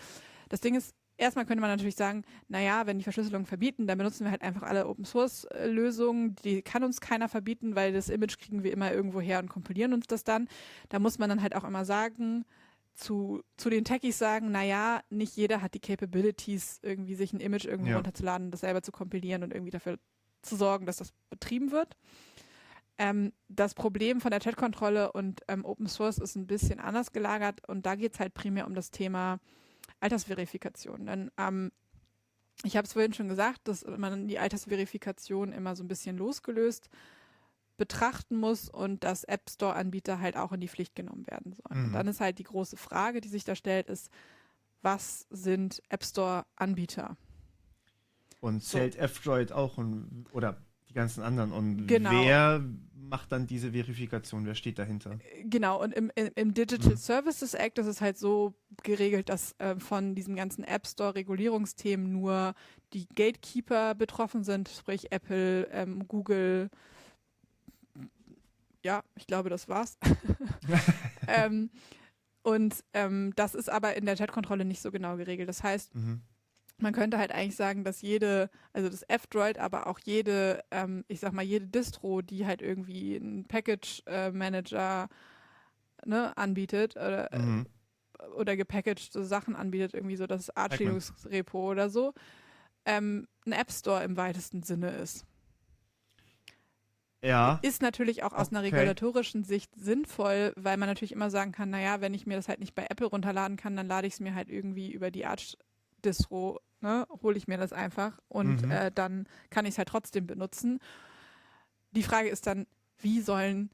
das Ding ist, erstmal könnte man natürlich sagen, naja, wenn die Verschlüsselung verbieten, dann benutzen wir halt einfach alle Open Source Lösungen. Die kann uns keiner verbieten, weil das Image kriegen wir immer irgendwo her und kompilieren uns das dann. Da muss man dann halt auch immer sagen, zu den Techies sagen, naja, nicht jeder hat die Capabilities, irgendwie sich ein Image irgendwo runterzuladen, das selber zu kompilieren und irgendwie dafür zu sorgen, dass das betrieben wird. Das Problem von der Chatkontrolle und Open Source ist ein bisschen anders gelagert und da geht es halt primär um das Thema Altersverifikation. Denn ich habe es vorhin schon gesagt, dass man die Altersverifikation immer so ein bisschen losgelöst betrachten muss und dass App Store-Anbieter halt auch in die Pflicht genommen werden sollen. Und dann ist halt die große Frage, die sich da stellt, ist, was sind App Store-Anbieter? Und zählt F-Droid auch oder die ganzen anderen. Und genau. wer macht dann diese Verifikation? Wer steht dahinter? Genau, und im Digital Services Act ist es halt so geregelt, dass von diesen ganzen App Store-Regulierungsthemen nur die Gatekeeper betroffen sind, sprich Apple, Google. Ja, ich glaube, das war's. Das ist aber in der Chat-Kontrolle nicht so genau geregelt. Das heißt, man könnte halt eigentlich sagen, dass also das F-Droid, aber auch jede Distro, die halt irgendwie einen Package-Manager anbietet oder gepackagte Sachen anbietet, irgendwie so das Arch-Linux-Repo oder so, ein App-Store im weitesten Sinne ist. Ja. Ist natürlich auch aus einer regulatorischen Sicht sinnvoll, weil man natürlich immer sagen kann, naja, wenn ich mir das halt nicht bei Apple runterladen kann, dann lade ich es mir halt irgendwie über die Arch-Distro, hole ich mir das einfach und dann kann ich es halt trotzdem benutzen. Die Frage ist dann, wie sollen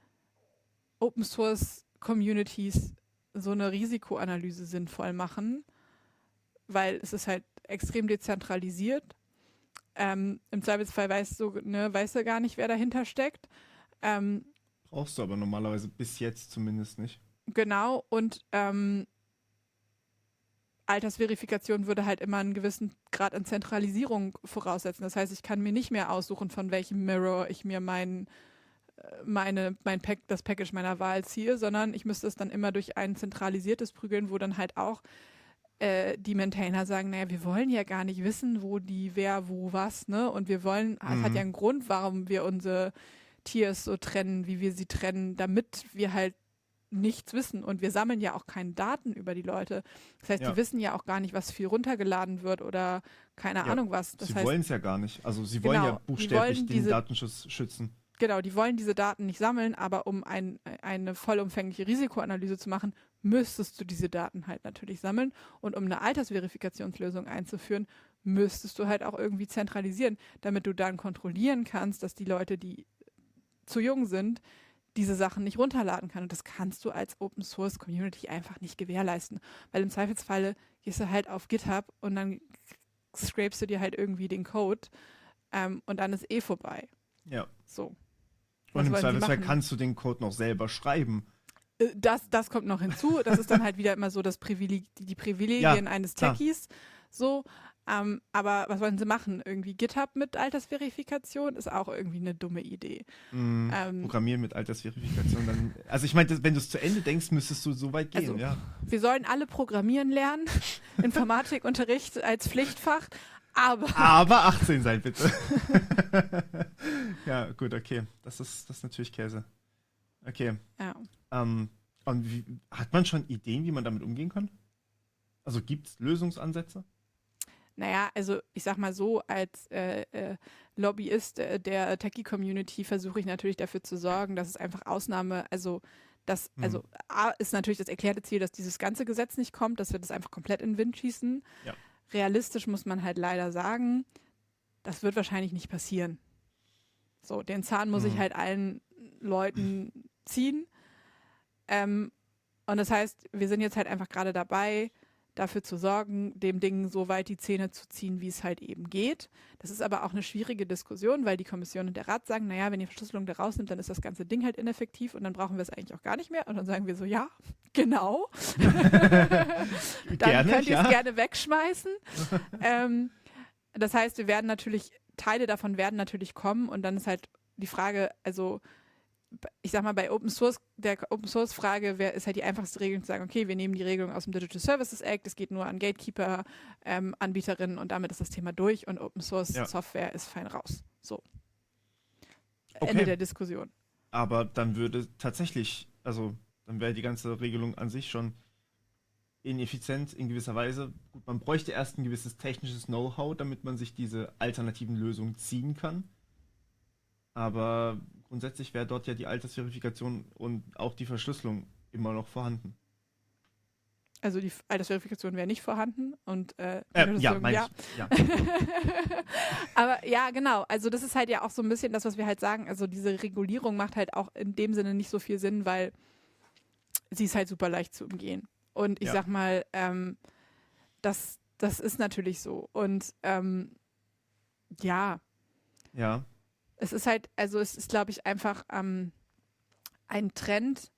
Open-Source-Communities so eine Risikoanalyse sinnvoll machen? Weil es ist halt extrem dezentralisiert. Im Zweifelsfall weißt du gar nicht, wer dahinter steckt. Brauchst du aber normalerweise bis jetzt zumindest nicht. Genau, und Altersverifikation würde halt immer einen gewissen Grad an Zentralisierung voraussetzen. Das heißt, ich kann mir nicht mehr aussuchen, von welchem Mirror ich mir das Package meiner Wahl ziehe, sondern ich müsste es dann immer durch ein zentralisiertes prügeln, wo dann halt auch die Maintainer sagen, naja, wir wollen ja gar nicht wissen, wer, wo, was, ne? Und es hat ja einen Grund, warum wir unsere Tiers so trennen, wie wir sie trennen, damit wir halt nichts wissen. Und wir sammeln ja auch keine Daten über die Leute. Das heißt, die wissen ja auch gar nicht, was viel runtergeladen wird oder keine Ahnung was. Sie wollen es ja gar nicht. Also sie wollen ja buchstäblich den Datenschutz schützen. Genau, die wollen diese Daten nicht sammeln, aber um eine vollumfängliche Risikoanalyse zu machen, müsstest du diese Daten halt natürlich sammeln. Und um eine Altersverifikationslösung einzuführen, müsstest du halt auch irgendwie zentralisieren, damit du dann kontrollieren kannst, dass die Leute, die zu jung sind, diese Sachen nicht runterladen kann. Und das kannst du als Open Source Community einfach nicht gewährleisten. Weil im Zweifelsfalle gehst du halt auf GitHub und dann scrapest du dir halt irgendwie den Code und dann ist vorbei. Ja. So. Und im Zweifelsfall kannst du den Code noch selber schreiben. Das kommt noch hinzu. Das ist dann halt wieder immer so die Privilegien eines Techies. So. Aber was wollen sie machen? Irgendwie GitHub mit Altersverifikation ist auch irgendwie eine dumme Idee. Programmieren mit Altersverifikation. Dann, also ich meine, wenn du es zu Ende denkst, müsstest du so weit gehen. Also, ja. Wir sollen alle programmieren lernen. Informatikunterricht als Pflichtfach. Aber 18 sein, bitte. Ja, gut, okay. Das ist natürlich Käse. Okay. Ja. Und hat man schon Ideen, wie man damit umgehen kann? Also gibt es Lösungsansätze? Naja, also ich sag mal so, als Lobbyist der Techie-Community versuche ich natürlich dafür zu sorgen, dass es einfach A ist natürlich das erklärte Ziel, dass dieses ganze Gesetz nicht kommt, dass wir das einfach komplett in den Wind schießen. Ja. Realistisch muss man halt leider sagen, das wird wahrscheinlich nicht passieren. So, den Zahn muss ich halt allen Leuten ziehen. Und das heißt, wir sind jetzt halt einfach gerade dabei, dafür zu sorgen, dem Ding so weit die Zähne zu ziehen, wie es halt eben geht. Das ist aber auch eine schwierige Diskussion, weil die Kommission und der Rat sagen, naja, wenn ihr Verschlüsselung da rausnimmt, dann ist das ganze Ding halt ineffektiv und dann brauchen wir es eigentlich auch gar nicht mehr. Und dann sagen wir so, ja, genau. Dann könnt ihr es gerne wegschmeißen. Das heißt, Teile davon werden natürlich kommen und dann ist halt die Frage, also ich sag mal, bei der Open Source Frage ist halt die einfachste Regelung zu sagen, okay, wir nehmen die Regelung aus dem Digital Services Act, es geht nur an Gatekeeper, Anbieterinnen und damit ist das Thema durch und Open Source Software ist fein raus. So. Okay. Ende der Diskussion. Aber dann würde tatsächlich, also dann wäre die ganze Regelung an sich schon ineffizient in gewisser Weise. Gut, man bräuchte erst ein gewisses technisches Know-how, damit man sich diese alternativen Lösungen ziehen kann. Aber grundsätzlich wäre dort ja die Altersverifikation und auch die Verschlüsselung immer noch vorhanden. Also die Altersverifikation wäre nicht vorhanden und ja. Aber ja, genau. Also das ist halt ja auch so ein bisschen das, was wir halt sagen. Also diese Regulierung macht halt auch in dem Sinne nicht so viel Sinn, weil sie ist halt super leicht zu umgehen. Und ich sag mal, das ist natürlich so. Und Ja. Es ist halt, also es ist, glaube ich, einfach ein Trend,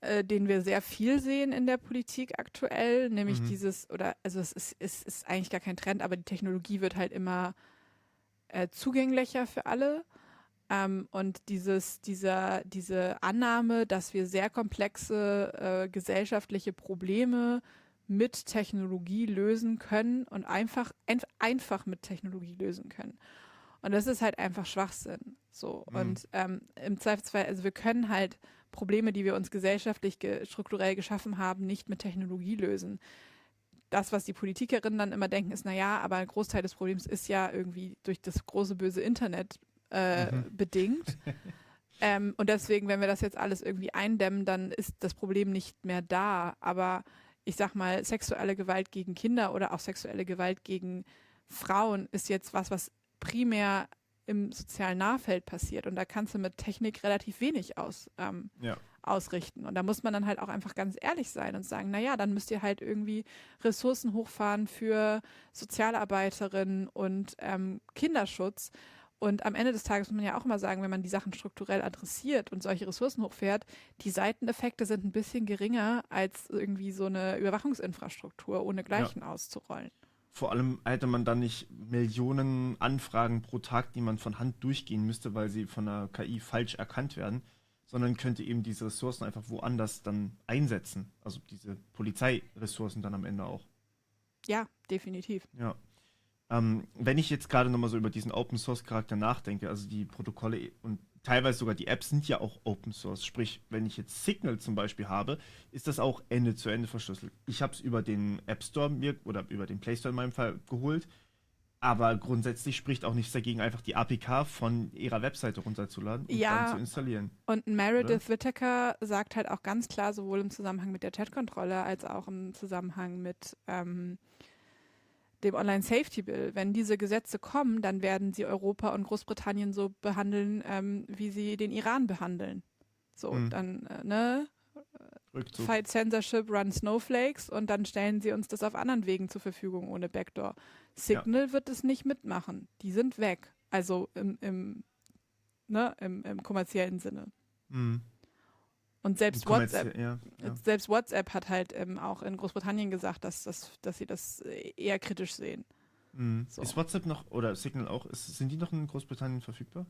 den wir sehr viel sehen in der Politik aktuell, nämlich es ist eigentlich gar kein Trend, aber die Technologie wird halt immer zugänglicher für alle. Und diese Annahme, dass wir sehr komplexe gesellschaftliche Probleme mit Technologie lösen können und einfach mit Technologie lösen können. Und das ist halt einfach Schwachsinn. So. Und im Zweifelsfall, also wir können halt Probleme, die wir uns gesellschaftlich strukturell geschaffen haben, nicht mit Technologie lösen. Das, was die Politikerinnen dann immer denken, ist, naja, aber ein Großteil des Problems ist ja irgendwie durch das große böse Internet bedingt. Und deswegen, wenn wir das jetzt alles irgendwie eindämmen, dann ist das Problem nicht mehr da. Aber ich sag mal, sexuelle Gewalt gegen Kinder oder auch sexuelle Gewalt gegen Frauen ist jetzt was primär im sozialen Nahfeld passiert. Und da kannst du mit Technik relativ wenig ausrichten. Und da muss man dann halt auch einfach ganz ehrlich sein und sagen, naja, dann müsst ihr halt irgendwie Ressourcen hochfahren für Sozialarbeiterinnen und Kinderschutz. Und am Ende des Tages muss man ja auch immer sagen, wenn man die Sachen strukturell adressiert und solche Ressourcen hochfährt, die Seiteneffekte sind ein bisschen geringer, als irgendwie so eine Überwachungsinfrastruktur ohne Gleichen auszurollen. Vor allem hätte man dann nicht Millionen Anfragen pro Tag, die man von Hand durchgehen müsste, weil sie von der KI falsch erkannt werden, sondern könnte eben diese Ressourcen einfach woanders dann einsetzen. Also diese Polizeiressourcen dann am Ende auch. Ja, definitiv. Ja. Wenn ich jetzt gerade nochmal so über diesen Open-Source-Charakter nachdenke, also die Protokolle und teilweise sogar die Apps sind ja auch Open-Source. Sprich, wenn ich jetzt Signal zum Beispiel habe, ist das auch Ende zu Ende verschlüsselt. Ich habe es über den App Store oder über den Play Store in meinem Fall geholt, aber grundsätzlich spricht auch nichts dagegen, einfach die APK von ihrer Webseite runterzuladen und dann zu installieren. Und Meredith Whittaker sagt halt auch ganz klar, sowohl im Zusammenhang mit der Chat-Kontrolle als auch im Zusammenhang mit dem Online-Safety-Bill. Wenn diese Gesetze kommen, dann werden sie Europa und Großbritannien so behandeln, wie sie den Iran behandeln. So, dann, Rückzug. Fight Censorship, Run Snowflakes und dann stellen sie uns das auf anderen Wegen zur Verfügung ohne Backdoor. Signal wird es nicht mitmachen. Die sind weg. Also im kommerziellen Sinne. Und selbst WhatsApp hat halt auch in Großbritannien gesagt, dass sie das eher kritisch sehen. So. Ist WhatsApp noch, oder Signal auch, sind die noch in Großbritannien verfügbar?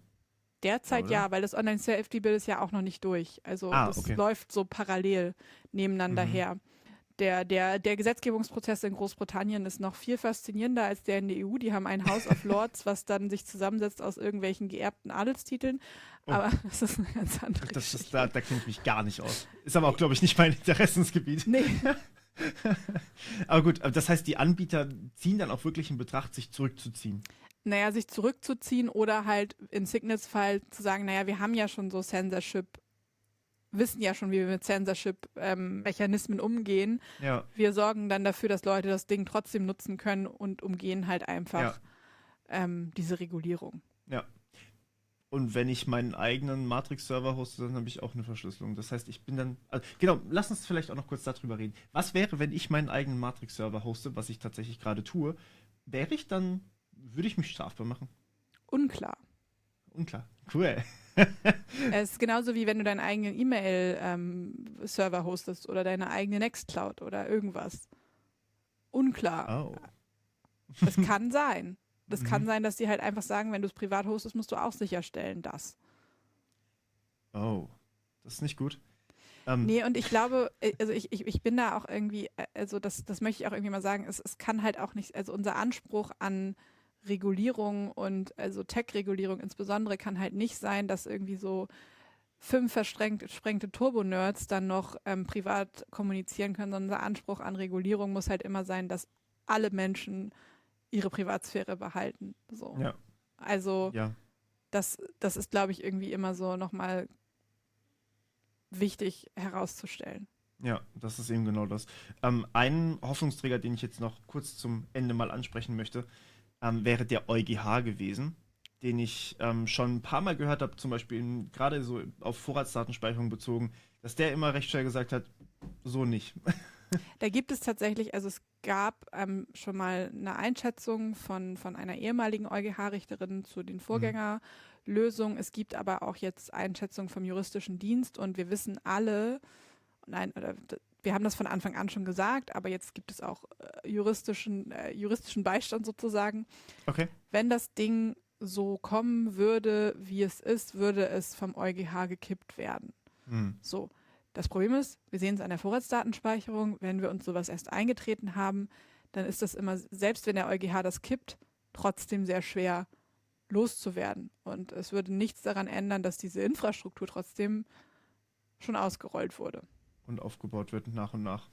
Derzeit ja, weil das Online-Safety-Bill ist ja auch noch nicht durch. Also das läuft so parallel nebeneinander her. Der Gesetzgebungsprozess in Großbritannien ist noch viel faszinierender als der in der EU. Die haben ein House of Lords, was dann sich zusammensetzt aus irgendwelchen geerbten Adelstiteln. Aber das ist eine ganz andere Geschichte. Da kenne ich mich gar nicht aus. Ist aber auch, glaube ich, nicht mein Interessensgebiet. Nee. Aber gut, das heißt, die Anbieter ziehen dann auch wirklich in Betracht, sich zurückzuziehen. Naja, sich zurückzuziehen oder halt in Signals Fall zu sagen, naja, wir haben ja schon so wissen ja schon, wie wir mit Censorship-Mechanismen umgehen. Ja. Wir sorgen dann dafür, dass Leute das Ding trotzdem nutzen können und umgehen halt einfach diese Regulierung. Ja. Und wenn ich meinen eigenen Matrix-Server hoste, dann habe ich auch eine Verschlüsselung. Das heißt, ich bin dann... Also, genau, lass uns vielleicht auch noch kurz darüber reden. Was wäre, wenn ich meinen eigenen Matrix-Server hoste, was ich tatsächlich gerade tue? Würde ich mich strafbar machen? Unklar. Cool. Es ist genauso wie wenn du deinen eigenen E-Mail-Server hostest oder deine eigene Nextcloud oder irgendwas. Unklar. Oh. Das kann sein. Das kann sein, dass die halt einfach sagen, wenn du es privat hostest, musst du auch sicherstellen, dass. Oh, das ist nicht gut. Nee, und ich glaube, also ich bin da auch irgendwie, also das möchte ich auch irgendwie mal sagen, es kann halt auch nicht, also unser Anspruch an Regulierung und also Tech-Regulierung insbesondere kann halt nicht sein, dass irgendwie so 5 versprengte Turbo-Nerds dann noch privat kommunizieren können, sondern unser Anspruch an Regulierung muss halt immer sein, dass alle Menschen ihre Privatsphäre behalten. So. Ja. Also das ist, glaube ich, irgendwie immer so nochmal wichtig herauszustellen. Ja, das ist eben genau das. Ein Hoffnungsträger, den ich jetzt noch kurz zum Ende mal ansprechen möchte, wäre der EuGH gewesen, den ich schon ein paar Mal gehört habe, zum Beispiel gerade so auf Vorratsdatenspeicherung bezogen, dass der immer recht schnell gesagt hat, so nicht. Da gibt es tatsächlich, also es gab schon mal eine Einschätzung von einer ehemaligen EuGH-Richterin zu den Lösung. Es gibt aber auch jetzt Einschätzungen vom juristischen Dienst und wir wissen alle, wir haben das von Anfang an schon gesagt, aber jetzt gibt es auch juristischen Beistand sozusagen. Okay. Wenn das Ding so kommen würde, wie es ist, würde es vom EuGH gekippt werden. So. Das Problem ist, wir sehen es an der Vorratsdatenspeicherung, wenn wir uns sowas erst eingetreten haben, dann ist das immer, selbst wenn der EuGH das kippt, trotzdem sehr schwer loszuwerden. Und es würde nichts daran ändern, dass diese Infrastruktur trotzdem schon ausgerollt wurde. Und aufgebaut wird nach und nach.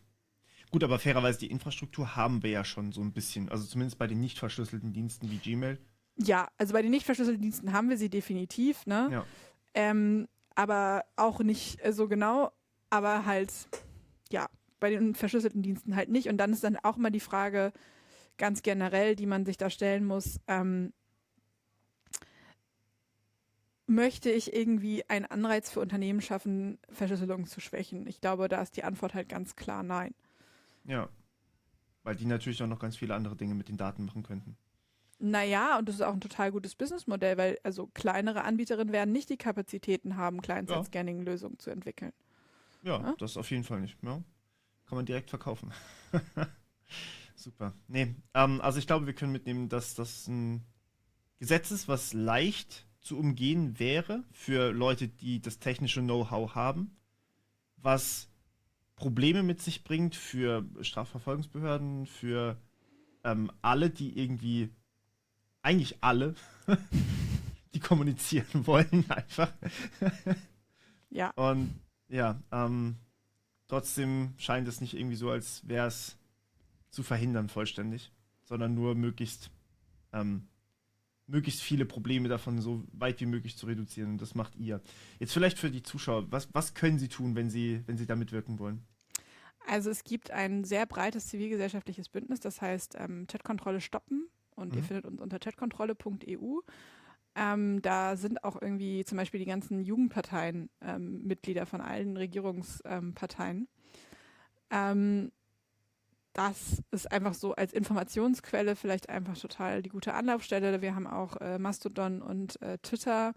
Gut, aber fairerweise, die Infrastruktur haben wir ja schon so ein bisschen, also zumindest bei den nicht verschlüsselten Diensten wie Gmail. Ja, also bei den nicht verschlüsselten Diensten haben wir sie definitiv, ne? Ja. Aber auch nicht so genau, aber halt, ja, bei den verschlüsselten Diensten halt nicht. Und dann ist dann auch mal die Frage, ganz generell, die man sich da stellen muss, möchte ich irgendwie einen Anreiz für Unternehmen schaffen, Verschlüsselung zu schwächen? Ich glaube, da ist die Antwort halt ganz klar nein. Ja, weil die natürlich auch noch ganz viele andere Dinge mit den Daten machen könnten. Naja, und das ist auch ein total gutes Businessmodell, weil also kleinere Anbieterinnen werden nicht die Kapazitäten haben, Client-Side-Scanning-Lösungen zu entwickeln. Ja, das auf jeden Fall nicht. Ja. Kann man direkt verkaufen. Super. Nee, also ich glaube, wir können mitnehmen, dass das ein Gesetz ist, was leicht zu umgehen wäre für Leute, die das technische Know-how haben, was Probleme mit sich bringt für Strafverfolgungsbehörden, für alle, die irgendwie, eigentlich alle, die kommunizieren wollen einfach. Ja. Und ja, trotzdem scheint es nicht irgendwie so, als wäre es zu verhindern vollständig, sondern nur möglichst viele Probleme davon so weit wie möglich zu reduzieren. Und das macht ihr. Jetzt vielleicht für die Zuschauer, was können sie tun, wenn sie da mitwirken wollen? Also es gibt ein sehr breites zivilgesellschaftliches Bündnis, das heißt Chatkontrolle stoppen. Und ihr findet uns unter chatkontrolle.eu. Da sind auch irgendwie zum Beispiel die ganzen Jugendparteien Mitglieder von allen Regierungsparteien. Das ist einfach so als Informationsquelle vielleicht einfach total die gute Anlaufstelle. Wir haben auch Mastodon und Twitter.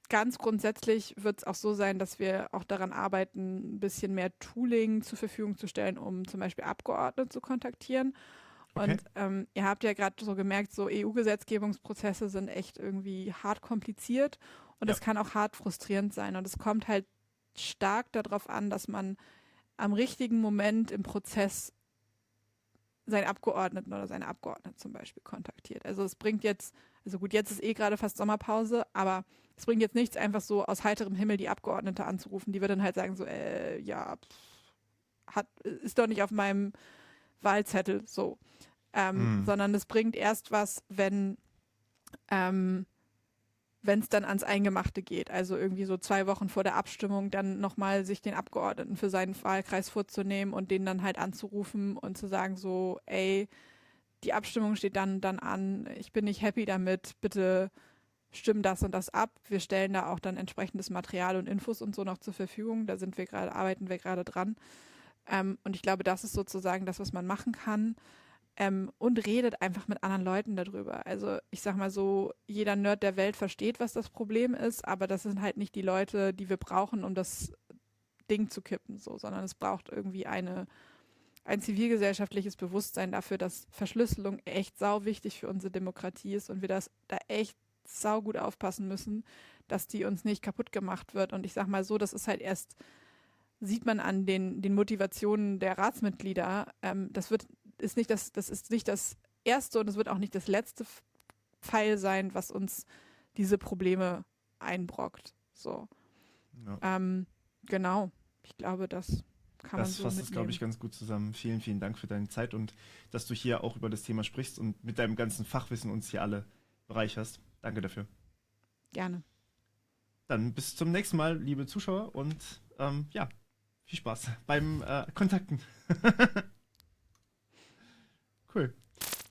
Ganz grundsätzlich wird es auch so sein, dass wir auch daran arbeiten, ein bisschen mehr Tooling zur Verfügung zu stellen, um zum Beispiel Abgeordnete zu kontaktieren. Okay. Und ihr habt ja gerade so gemerkt, so EU-Gesetzgebungsprozesse sind echt irgendwie hart kompliziert und das kann auch hart frustrierend sein. Und es kommt halt stark darauf an, dass man am richtigen Moment im Prozess seinen Abgeordneten oder seine Abgeordnete zum Beispiel kontaktiert. Also es bringt jetzt, also gut, jetzt ist gerade fast Sommerpause, aber es bringt jetzt nichts, einfach so aus heiterem Himmel die Abgeordnete anzurufen. Die wird dann halt sagen so, ist doch nicht auf meinem Wahlzettel, so. Sondern es bringt erst was, wenn es dann ans Eingemachte geht. Also irgendwie so 2 Wochen vor der Abstimmung dann nochmal sich den Abgeordneten für seinen Wahlkreis vorzunehmen und den dann halt anzurufen und zu sagen so, ey, die Abstimmung steht dann an, ich bin nicht happy damit, bitte stimm das und das ab. Wir stellen da auch dann entsprechendes Material und Infos und so noch zur Verfügung. Da arbeiten wir gerade dran. Und ich glaube, das ist sozusagen das, was man machen kann. Und redet einfach mit anderen Leuten darüber. Also ich sag mal so, jeder Nerd der Welt versteht, was das Problem ist, aber das sind halt nicht die Leute, die wir brauchen, um das Ding zu kippen, so, sondern es braucht irgendwie ein zivilgesellschaftliches Bewusstsein dafür, dass Verschlüsselung echt sau wichtig für unsere Demokratie ist und wir da echt sau gut aufpassen müssen, dass die uns nicht kaputt gemacht wird. Und ich sag mal so, das ist halt sieht man an den Motivationen der Ratsmitglieder, das ist nicht das erste und es wird auch nicht das letzte Pfeil sein, was uns diese Probleme einbrockt. So. Ja. Genau. Ich glaube, das kann man so Das fasst es, mitnehmen. glaube ich, ganz gut zusammen. Vielen, vielen Dank für deine Zeit und dass du hier auch über das Thema sprichst und mit deinem ganzen Fachwissen uns hier alle bereicherst. Danke dafür. Gerne. Dann bis zum nächsten Mal, liebe Zuschauer und viel Spaß beim Kontakten. Cool.